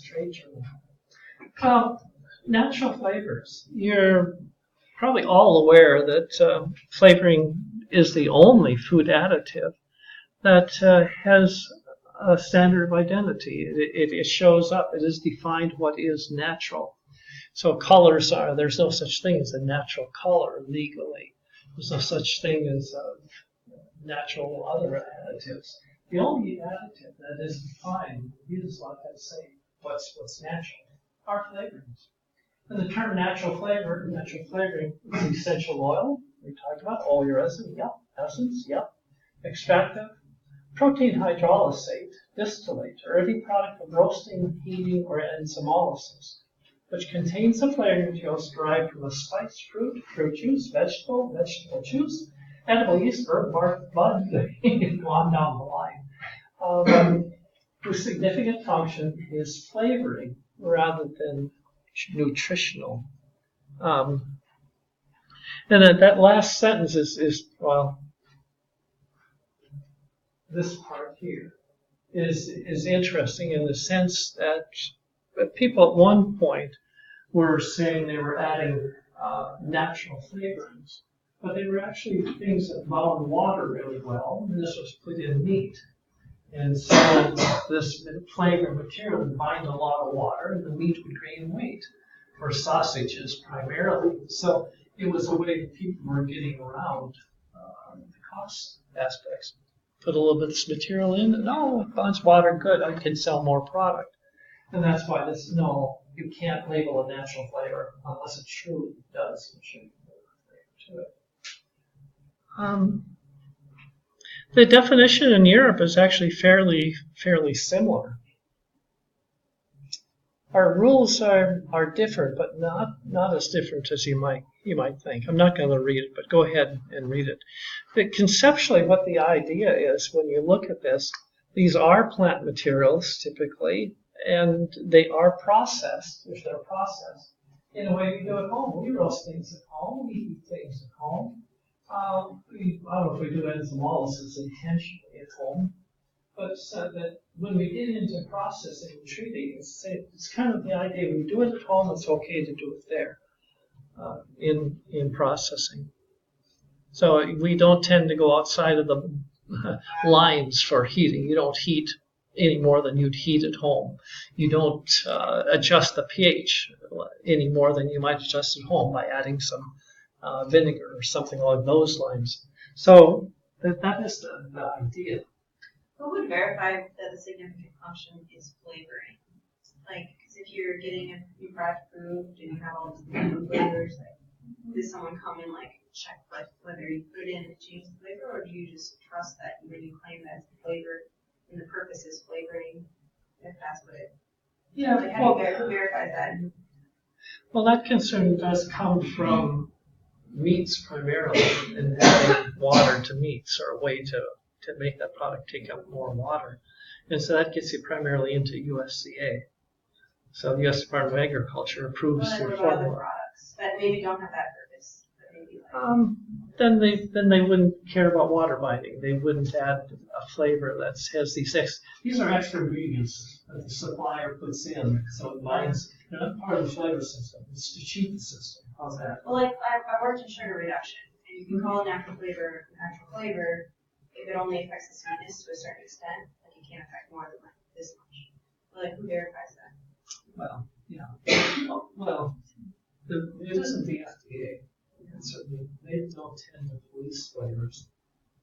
trade journal. Natural flavors. You're probably all aware that flavoring is the only food additive that has a standard of identity. It shows up. It is defined what is natural. So colors there's no such thing as a natural color legally. There's no such thing as natural other additives. The only additive that is defined is, like I say, what's natural, are flavorings. And the term natural flavoring is essential oil, we talked about, oleoresin, yep, essence, yep, extractive, protein hydrolysate, distillate, or any product of roasting, heating, or enzymolysis, which contains the flavoring materials derived from a spice, fruit juice, vegetable juice, edible yeast, herb, bark, bud, on down the line. Whose significant function is flavoring rather than nutritional. And that last sentence is well, this part here is interesting in the sense that people at one point were saying they were adding natural flavorings, but they were actually things that bound water really well, and this was put in meat. And so this flavor material would bind a lot of water, and the meat would gain weight, for sausages primarily. So it was a way that people were getting around the cost aspects. Put a little bit of this material in, and it binds water, good, I can sell more product. And that's why you can't label a natural flavor unless it truly does contribute flavor to it. The definition in Europe is actually fairly similar. Our rules are different, but not as different as you might think. I'm not going to read it, but go ahead and read it. But conceptually, what the idea is, when you look at this, these are plant materials typically, and they are processed. If they're processed in a way we do at home, we roast things at home, we eat things at home. I don't know if we do enzymolysis intentionally at home, but that when we get into processing and treating, it's kind of the idea we do it at home, it's okay to do it there in processing. So we don't tend to go outside of the lines for heating. You don't heat any more than you'd heat at home. You don't adjust the pH any more than you might adjust at home by adding some vinegar or something along those lines. So that is the idea. Who would verify that the significant function is flavoring? Like, because if you're getting a new product approved and you have all these different flavors, like, does someone come and check whether you put it in to change the flavor, or do you just trust that when you claim that it's the flavor and the purpose is flavoring, if that's what it? Yeah. Like, who verifies that? Well, that concern does come from meats primarily, and adding water to meats are a way to make that product take up more water. And so that gets you primarily into USDA. So the U.S. Department of Agriculture approves your What about other formula. products that maybe don't have that purpose? But maybe Then they wouldn't care about water binding. They wouldn't add a flavor that has these are extra ingredients that the supplier puts in, so it binds. They're not part of the flavor system. It's to cheat the system. How's that? Well, like I worked in sugar reduction, and you can call a natural flavor if it only affects the sweetness to a certain extent, and you can't affect more than this much. But who verifies that? Well, yeah. Well, it isn't the FDA. certainly, they don't tend to police flavors.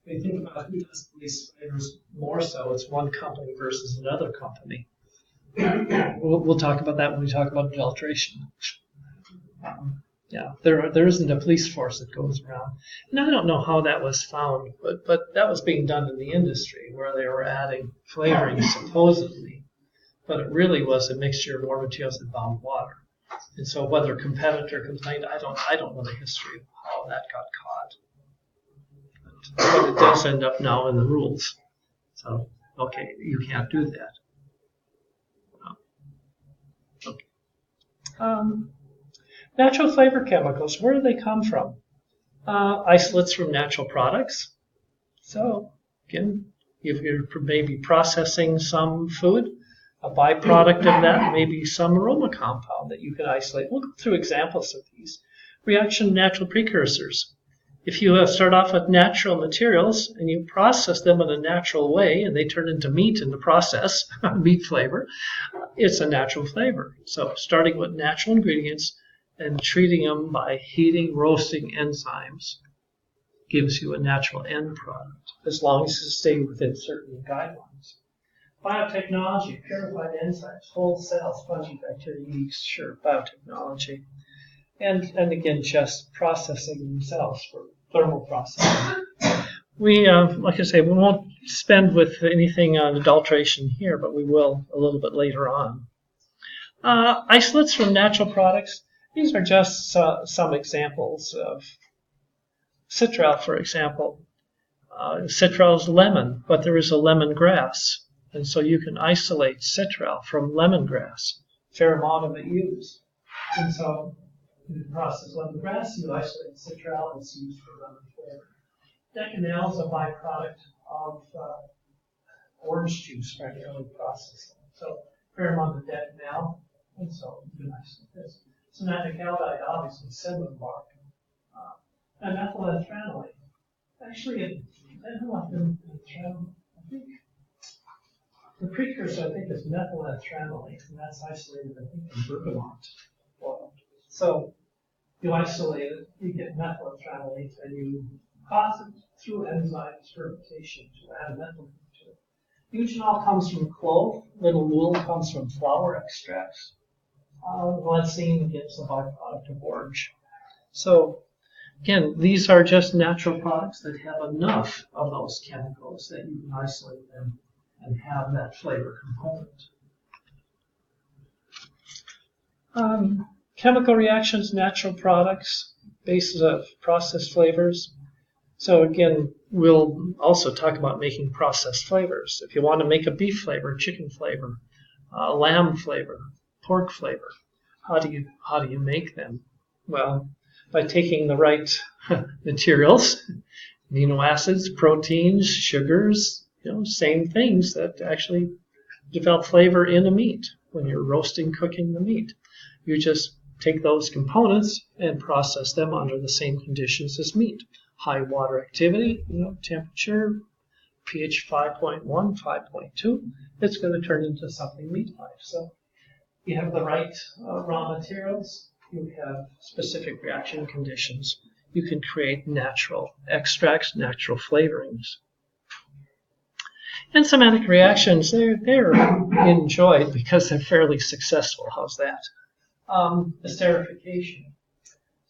When you think about who does police flavors more so, it's one company versus another company. We'll talk about that when we talk about adulteration. Yeah, there isn't a police force that goes around. And I don't know how that was found, but that was being done in the industry where they were adding flavoring supposedly. But it really was a mixture of more materials that bound water. And so whether a competitor complained, I don't know the history of how that got caught. But it does end up now in the rules. So, okay, you can't do that. Okay. Natural flavor chemicals, where do they come from? Isolates from natural products. So, again, if you're maybe processing some food, a byproduct of that may be some aroma compound that you can isolate. We'll go through examples of these. Reaction natural precursors. If you start off with natural materials and you process them in a natural way and they turn into meat in the process, meat flavor, it's a natural flavor. So starting with natural ingredients and treating them by heating, roasting enzymes gives you a natural end product, as long as you stay within certain guidelines. Biotechnology, purified enzymes, whole cells, fungi, bacteria, yeast, sure, biotechnology. And again, just processing themselves for thermal processing. We, like I say, we won't spend with anything on adulteration here, but we will a little bit later on. Isolates from natural products. These are just some examples of citral, for example. Citral is lemon, but there is a lemongrass. And so you can isolate citral from lemongrass, fair amount of it used. And so you process lemongrass, you isolate citral, and it's used for lemon flavor. Decanal is a byproduct of orange juice, primarily processed. So fair amount of decanal, and so you can isolate this. Somaticaldehyde, obviously, cinnamon bark. And methylantranolate. Actually, methylantranolate, I think. The precursor, I think, is methylantranolate, and that's isolated, I think, in bergamot oil. So you isolate it, you get methylantranolate, and you process it through enzymes fermentation to add methyl to it. Eugenol comes from clove. Little wool comes from flower extracts. Glycine gets a byproduct of orange. So again, these are just natural products that have enough of those chemicals that you can isolate them and have that flavor component. Chemical reactions, natural products, bases of processed flavors. So again, we'll also talk about making processed flavors. If you want to make a beef flavor, chicken flavor, lamb flavor, pork flavor, how do you make them? Well, by taking the right materials, amino acids, proteins, sugars, same things that actually develop flavor in a meat when you're roasting, cooking the meat. You just take those components and process them under the same conditions as meat. High water activity, temperature, pH 5.1, 5.2, it's going to turn into something meat-like. So you have the right raw materials, you have specific reaction conditions. You can create natural extracts, natural flavorings. Enzymatic reactions, they're enjoyed because they're fairly successful. How's that? Esterification.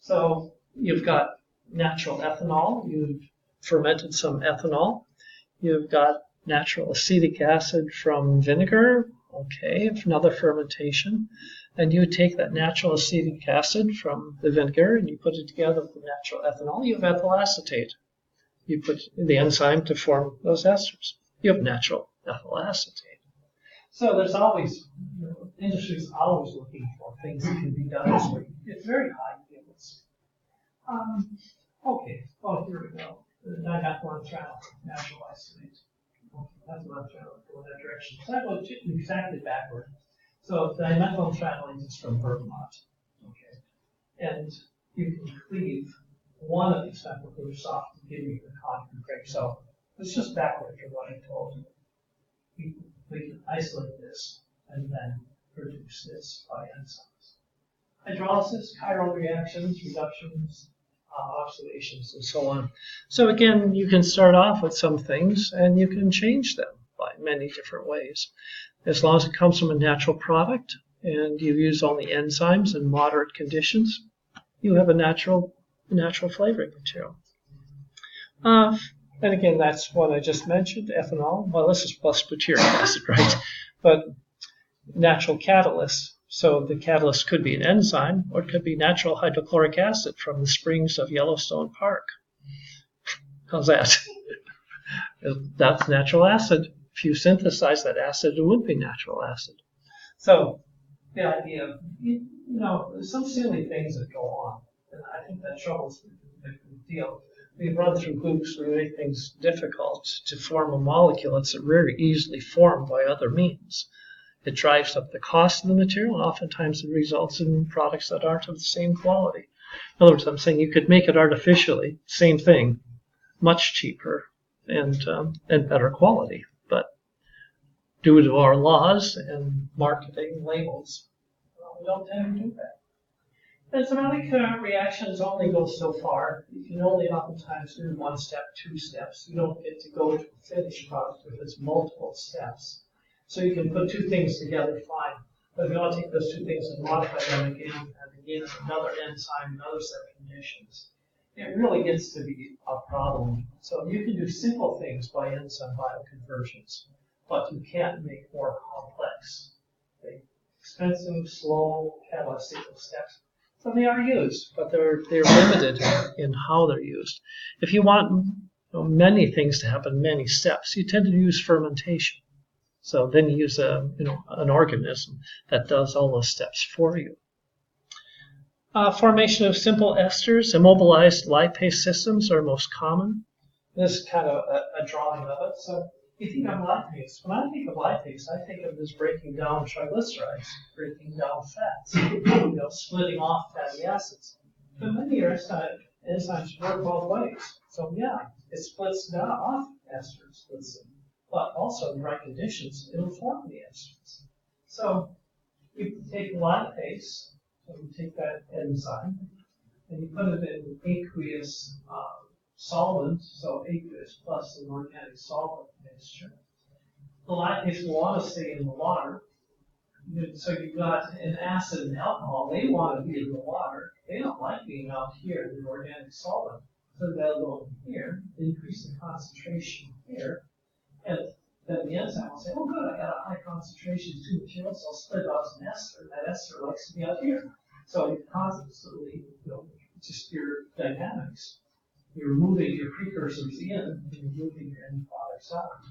So you've got natural ethanol. You've fermented some ethanol. You've got natural acetic acid from vinegar. Okay, another fermentation. And you take that natural acetic acid from the vinegar and you put it together with the natural ethanol. You have ethyl acetate. You put the enzyme to form those esters. You have natural ethyl acetate. So there's always, industry's always looking for things that can be done this way. It's very high yields. Okay, here we go. The dimethylantranol, natural isolate. Okay, methylantranol, go in that direction. So that goes exactly backward. So dimethylantranolate is from bergamot. Okay, and you can cleave one of these methyl groups off to give you the concrete break. So it's just backward from what I told you. We can isolate this and then produce this by enzymes. Hydrolysis, chiral reactions, reductions, oxidations and so on. So again, you can start off with some things and you can change them by many different ways. As long as it comes from a natural product and you use only enzymes in moderate conditions, you have a natural flavoring material. And again, that's what I just mentioned, ethanol. Well, this is plus butyric acid, right? But natural catalyst. So the catalyst could be an enzyme, or it could be natural hydrochloric acid from the springs of Yellowstone Park. How's that? That's natural acid. If you synthesize that acid, it would be natural acid. So the idea of, there's some silly things that go on, and I think that troubles the deal. We run through hoops, we make things difficult to form a molecule that's very easily formed by other means. It drives up the cost of the material, and oftentimes it results in products that aren't of the same quality. In other words, I'm saying you could make it artificially, same thing, much cheaper and better quality. But due to our laws and marketing labels, we don't tend to do that. Enzymatic reactions only go so far. You can only oftentimes do one step, two steps. You don't get to go to a finished product if it's multiple steps. So you can put two things together, fine. But if you want to take those two things and modify them again and again, another enzyme, another set of conditions, it really gets to be a problem. So you can do simple things by enzyme bioconversions, but you can't make more complex, expensive, slow, catalytical steps. So they are used, but they're limited in how they're used. If you want many things to happen, many steps, you tend to use fermentation. So then you use an organism that does all those steps for you. Formation of simple esters, immobilized lipase systems are most common. This is kind of a drawing of it. So you think of lipase. When I think of lipase, I think of this breaking down triglycerides, breaking down fats, splitting off fatty acids. But many enzymes work both ways. So yeah, it splits down off esters, but also in the right conditions, it'll form the esters. So you take lipase, so you take that enzyme, and you put it in aqueous solvent, so aqueous plus an organic solvent mixture. The lipase will want to stay in the water. So you've got an acid and alcohol. They want to be in the water. They don't like being out here in the organic solvent. So they'll go in here, increase the concentration here, and then the enzyme will say, oh good, I got a high concentration of two materials, so I'll split out an ester. That ester likes to be out here. So you constantly, just your dynamics. You're moving your precursors in, and you're moving your end products out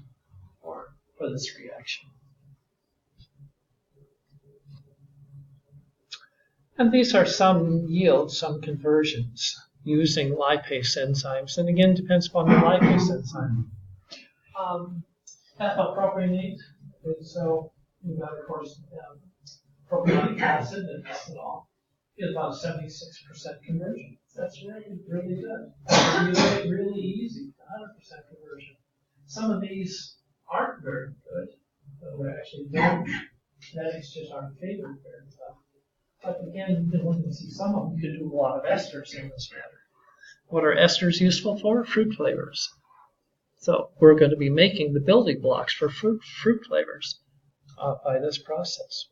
for this reaction. And these are some yields, some conversions using lipase enzymes. And again, depends upon the lipase enzyme. Ethylpropionate, so you've got, of course, propionic acid and ethanol. Is about 76% conversion. That's really, really good. You make it really easy, 100% conversion. Some of these aren't very good. We're actually don't. Genetics just aren't favored very well. But again, you can see some of them. You can do a lot of esters in this matter. What are esters useful for? Fruit flavors. So we're going to be making the building blocks for fruit flavors by this process.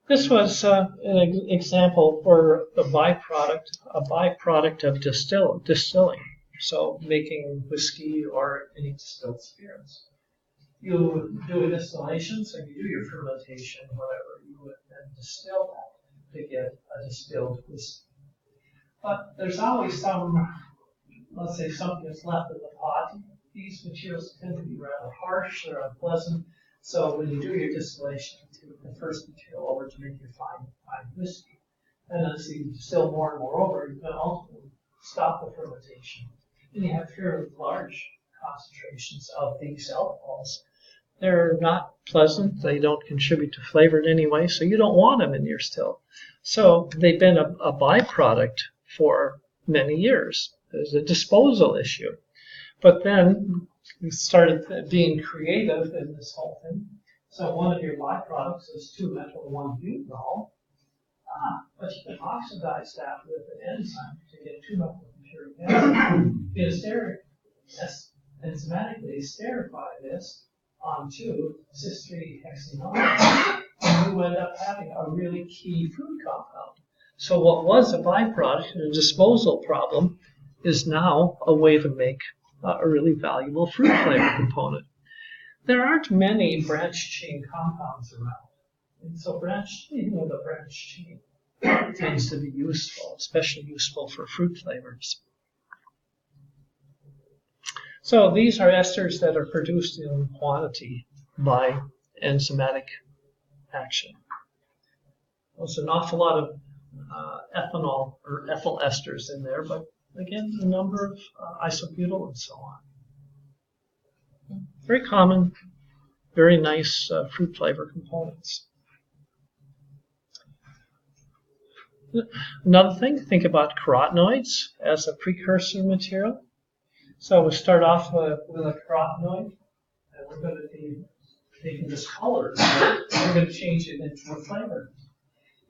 This was an example for a byproduct of distilling. So making whiskey or any distilled spirits. You do a distillation, so you do your fermentation, whatever, you would then distill that to get a distilled whiskey. But there's always let's say something that's left in the pot. These materials tend to be rather harsh, they're unpleasant. So when you do your distillation, you take the first material over to make your fine whiskey. And as you distill more and more over, you can ultimately stop the fermentation. And you have fairly large concentrations of these alcohols. They're not pleasant, they don't contribute to flavor in any way, so you don't want them in your still. So they've been a byproduct for many years. There's a disposal issue. But then we started being creative in this whole thing. So one of your byproducts is 2-methyl 1-butanol. but you can oxidize that with an enzyme to get 2-methylpuric acid. Enzymatically esterify this onto cis-3-hexenol, and you end up having a really key food compound. So what was a byproduct and a disposal problem is now a way to make a really valuable fruit flavor component. There aren't many branched chain compounds around, and so the branched chain tends to be useful, especially useful for fruit flavors. So these are esters that are produced in quantity by enzymatic action. There's an awful lot of ethanol or ethyl esters in there, but again, a number of isobutyl and so on. Very common, very nice fruit flavor components. Another thing, think about carotenoids as a precursor material. So we start off with a carotenoid, and we're going to be taking this color, right? We're going to change it into a flavor.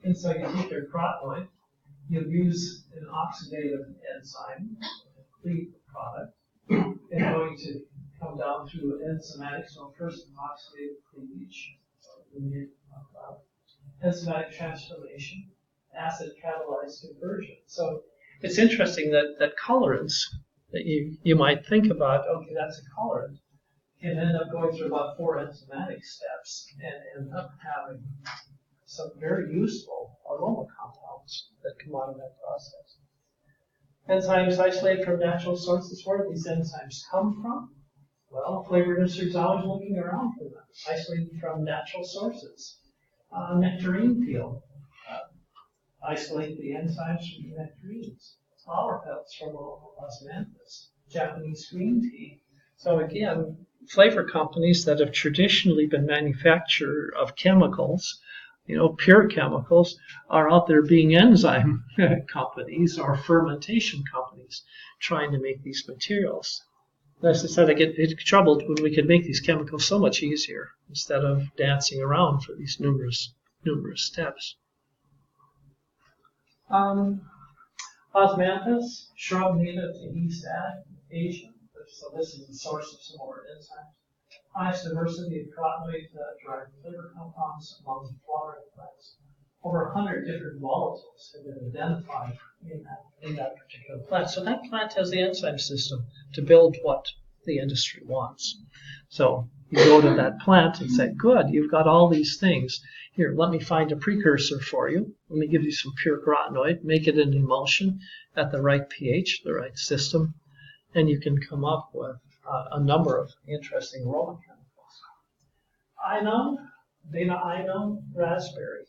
And so you take your carotenoid, you'll use an oxidative enzyme to cleave the product. It's going to come down through enzymatic, so first oxidative cleavage, enzymatic transformation, acid catalyzed conversion. So it's interesting that colorants that you might think about, okay, that's a colorant, can end up going through about 4 enzymatic steps and end up having some very useful aroma compounds that come out of that process. Enzymes isolate from natural sources. Where do these enzymes come from? Well, flavor industry's always looking around for them, isolated from natural sources. Nectarine peel, isolate the enzymes from the nectarines. Flower pelts from osmanthus, Japanese green tea. So again, flavor companies that have traditionally been manufacturer of chemicals, pure chemicals, are out there being enzyme companies or fermentation companies trying to make these materials. As I said, I get troubled when we could make these chemicals so much easier instead of dancing around for these numerous steps. Osmanthus, shrub native to East Asia, so this is the source of some of our enzymes. Highest diversity of carotenoid-derived flavor compounds among flowering plants. Over 100 different volatiles have been identified in that particular plant. So that plant has the enzyme system to build what the industry wants. So you go to that plant and say, good, you've got all these things. Here, let me find a precursor for you. Let me give you some pure carotenoid, make it an emulsion at the right pH, the right system, and you can come up with a number of interesting aroma chemicals. Inone, beta-inone, raspberry.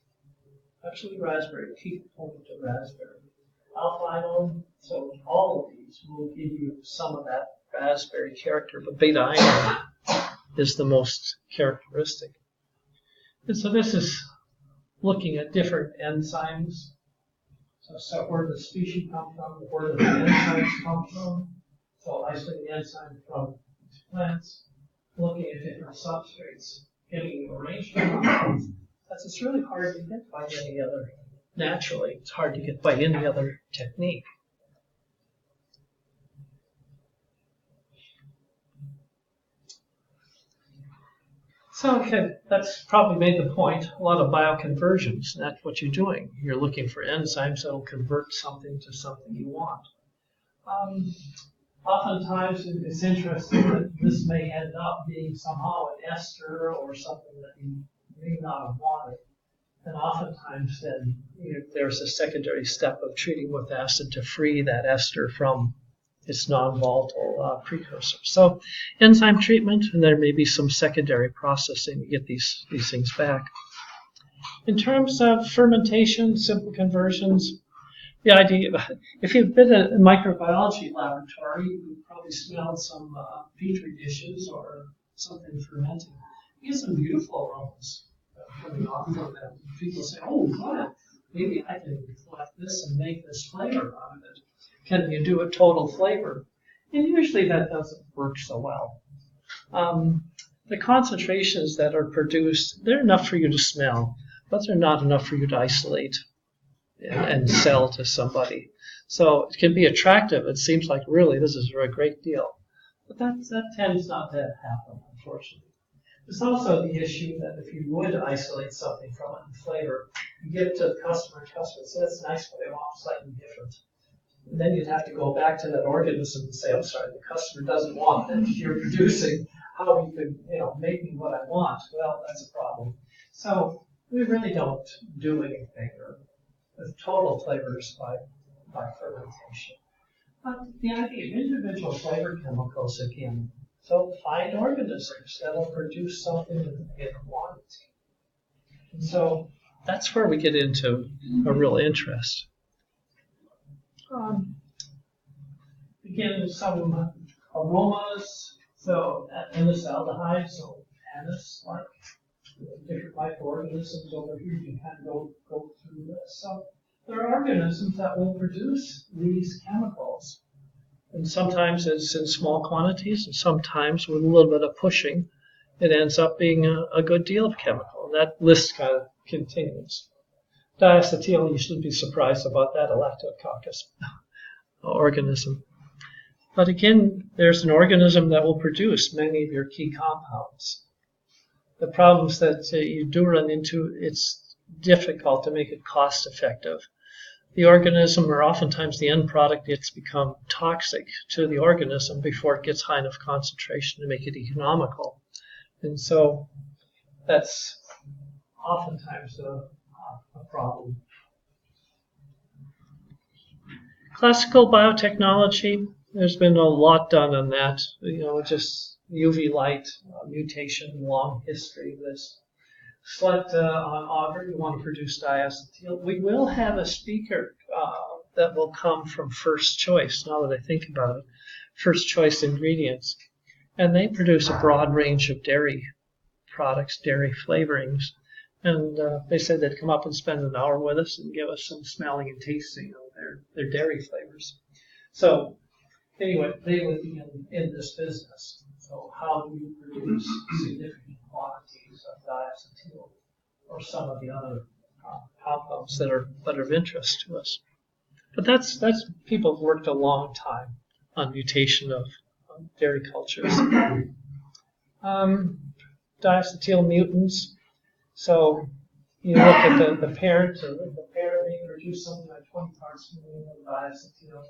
Actually, raspberry, key component of raspberry. Alpha-inone, so all of these will give you some of that raspberry character, but beta-inone is the most characteristic. And so this is looking at different enzymes. So where the species come from, where the enzymes come from. So isolate the enzyme from plants, looking at different substrates, getting arrangement. It's really hard to get by any other, naturally, it's hard to get by any other technique. So, okay, that's probably made the point. A lot of bioconversions, that's what you're doing. You're looking for enzymes that will convert something to something you want. Oftentimes, it's interesting that this may end up being somehow an ester or something that you may not have wanted. And oftentimes, then, there's a secondary step of treating with acid to free that ester from its non-volatile precursor. So enzyme treatment, and there may be some secondary processing to get these things back. In terms of fermentation, simple conversions, the idea, if you've been in a microbiology laboratory, you've probably smelled some petri dishes or something fermenting. You get some beautiful aromas coming off from them. People say, oh, God, maybe I can collect this and make this flavor out of it. Can you do a total flavor? And usually that doesn't work so well. The concentrations that are produced, they're enough for you to smell, but they're not enough for you to isolate and sell to somebody. So it can be attractive. It seems like really this is a great deal. But that tends not to happen, unfortunately. There's also the issue that if you would isolate something from it in flavor, you give it to the customer, and the customer says, that's nice, but I want slightly different. And then you'd have to go back to that organism and say, I'm sorry, the customer doesn't want it. You're producing how you could, make me what I want. Well, that's a problem. So we really don't do anything with total flavors by fermentation. But the idea, individual flavor chemicals again. So find organisms that will produce something in quantity. And so that's where we get into a real interest. Again, some aromas. So anisaldehyde, so anise-like, different microorganisms over here. You can kind of go through this. So there are organisms that will produce these chemicals. And sometimes it's in small quantities, and sometimes with a little bit of pushing, it ends up being a good deal of chemical. And that list kind of continues. Diacetyl, you shouldn't be surprised about that, a lactococcus organism. But again, there's an organism that will produce many of your key compounds. The problems that you do run into, it's difficult to make it cost effective. The organism, or oftentimes the end product, gets become toxic to the organism before it gets high enough concentration to make it economical. And so that's oftentimes a problem. Classical biotechnology, there's been a lot done on that. Just UV light, mutation, long history of this. Select on auger, you want to produce diacetyl. We will have a speaker that will come from First Choice, now that I think about it. First Choice Ingredients. And they produce a broad range of dairy products, dairy flavorings. And they said they'd come up and spend an hour with us and give us some smelling and tasting of their dairy flavors. So anyway, they would be in this business. So how do you produce significant quantities of diacetyl or some of the other compounds that are of interest to us? But that's people have worked a long time on mutation of dairy cultures. Diacetyl mutants. So you look at the parent, the parent may produce something like 20 parts per million of diacetyl.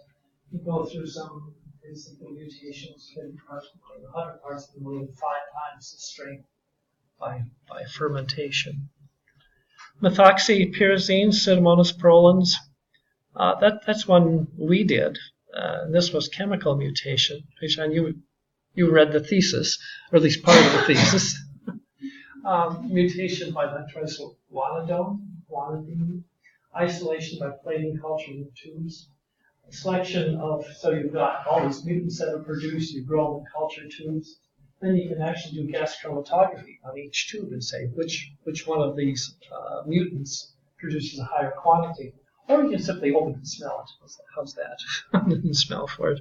You go through some basically mutations, 50 parts per million, 100 parts per million, 5 times the strength by fermentation. Methoxypyrazines, Pseudomonas prolens, that's one we did. This was chemical mutation. John, you read the thesis, or at least part of the thesis. Mutation by guanidine, isolation by plating culture in tubes, selection of, so you've got all these mutants that are produced, you grow them in culture tubes, then you can actually do gas chromatography on each tube and say which one of these mutants produces a higher quantity. Or you can simply open and smell it. How's that? I didn't smell for it.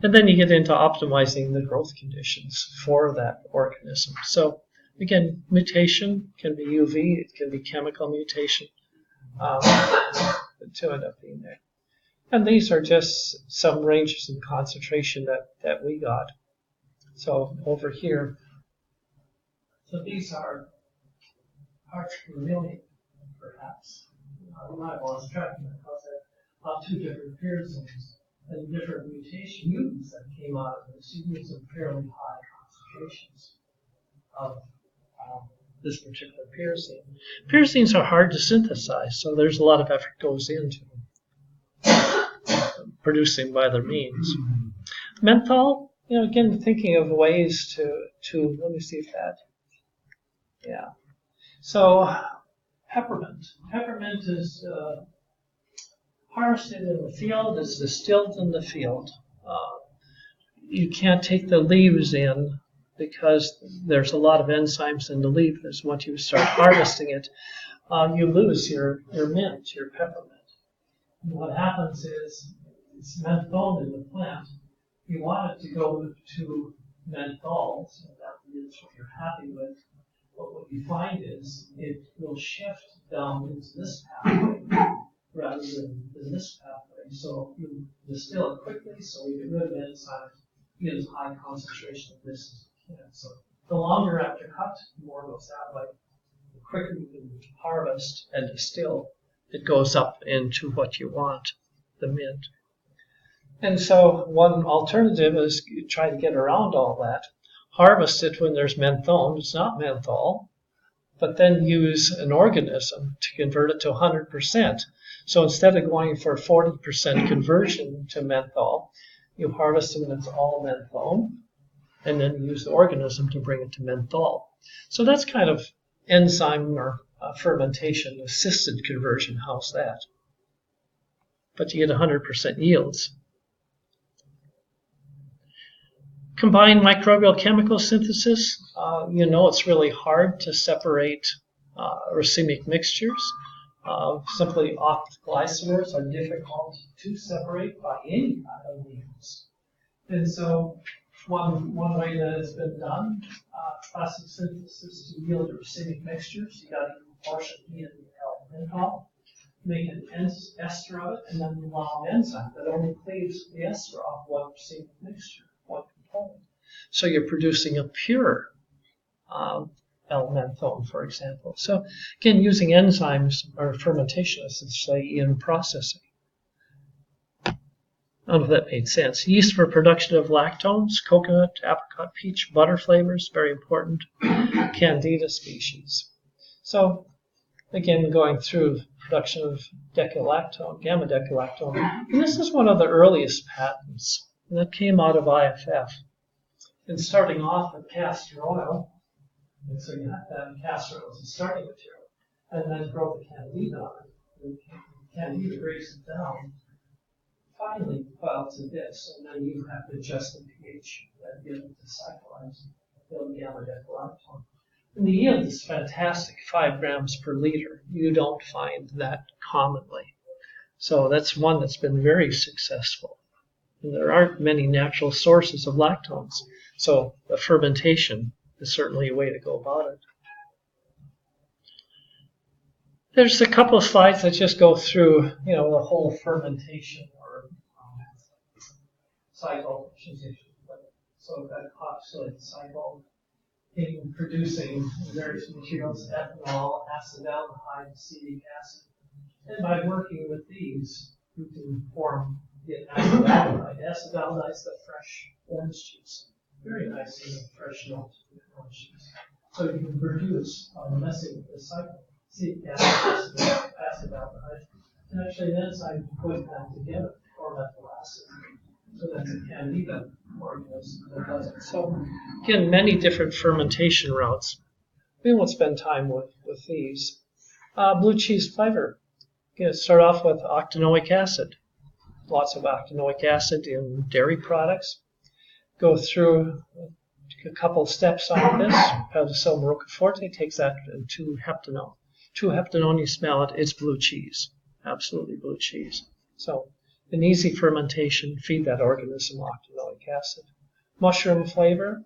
And then you get into optimizing the growth conditions for that organism. So again, mutation can be UV, it can be chemical mutation to end up being there. And these are just some ranges in concentration that we got. So over here, so these are parts per million, perhaps. I might have lost track of that because I have 2 different pyrazines and different mutation mutants that came out of this. You need some fairly high concentrations of this particular pyrazine. Pyrazines are hard to synthesize, so there's a lot of effort goes into producing by other means. Menthol, again, thinking of ways to let me see if that, yeah. So peppermint. Peppermint is harvested in the field, it's distilled in the field. You can't take the leaves in because there's a lot of enzymes in the leaf. Once you start harvesting it, you lose your mint, your peppermint. And what happens is it's menthol in the plant. You want it to go to menthol, so that is what you're happy with. But what you find is it will shift down into this pathway rather than this pathway. So you distill it quickly, so we get rid of enzymes, get as high concentration of this as you can. So the longer after cut, the more goes that way. The quicker you can harvest and distill, it goes up into what you want, the mint. And so one alternative is you try to get around all that. Harvest it when there's menthone. It's not menthol. But then use an organism to convert it to 100%. So instead of going for 40% conversion to menthol, you harvest it when it's all menthol, and then use the organism to bring it to menthol. So that's kind of enzyme or fermentation assisted conversion. How's that? But you get 100% yields. Combined microbial chemical synthesis, it's really hard to separate racemic mixtures. Simply octoglycerals are difficult to separate by any kind of means. And so one way that it's been done, plastic synthesis to yield racemic mixtures, you got to proportion E and L-menthol, make an ester of it, and then allow an enzyme that only cleaves the ester off one racemic mixture. So you're producing a pure L-menthone, for example. So again, using enzymes or fermentation, as they say, in processing. I don't know if that made sense. Yeast for production of lactones, coconut, apricot, peach, butter flavors, very important. Candida species. So again, going through production of decalactone, gamma decalactone. And this is one of the earliest patents that came out of IFF. And starting off with castor oil, and so you have to have castor oil as a starting material, and then throw the candida on it. And the candida breaks it down, finally boils to this, and then you have to adjust the pH and get it to cyclize, build gamma decalactone. And the yield is fantastic, 5 grams per liter. You don't find that commonly. So that's one that's been very successful. And there aren't many natural sources of lactones. So the fermentation is certainly a way to go about it. There's a couple of slides that just go through, the whole fermentation or cycle. So that oxalate cycle in producing various materials, ethanol, acetaldehyde, acetic acid. And by working with these, you can form the acetaldehyde. Acetaldehyde is the fresh orange juice. Very nice and fresh note with orange juice. So you can produce, messing with the cycle, acetic acid, acetaldehyde, and actually then it's like putting that together, or methyl acid. So that's a candida organism that does it. So again, many different fermentation routes. We won't spend time with these. Blue cheese flavor. Start off with octanoic acid. Lots of octanoic acid in dairy products. Go through a couple steps on this. Pedicillum roqueforte takes that to heptanone. 2-heptanone, you smell it, it's blue cheese. Absolutely blue cheese. So an easy fermentation, feed that organism octanoic acid. Mushroom flavor,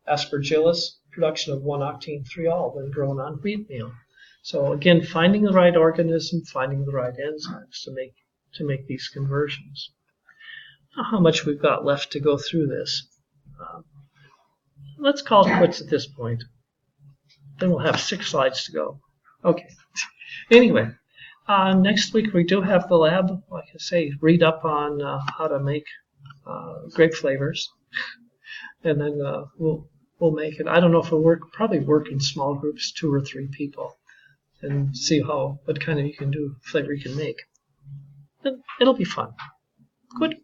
aspergillus, production of 1-octene-3-ol when grown on wheat meal. So again, finding the right organism, finding the right enzymes to make these conversions. How much we've got left to go through this. Let's call it quits at this point. Then we'll have 6 slides to go. Okay. Anyway, next week we do have the lab. Like I say, read up on how to make grape flavors, and then we'll make it. I don't know if it'll work. Probably work in small groups, 2 or 3 people, and see what kind of flavor you can make. It'll be fun. Good.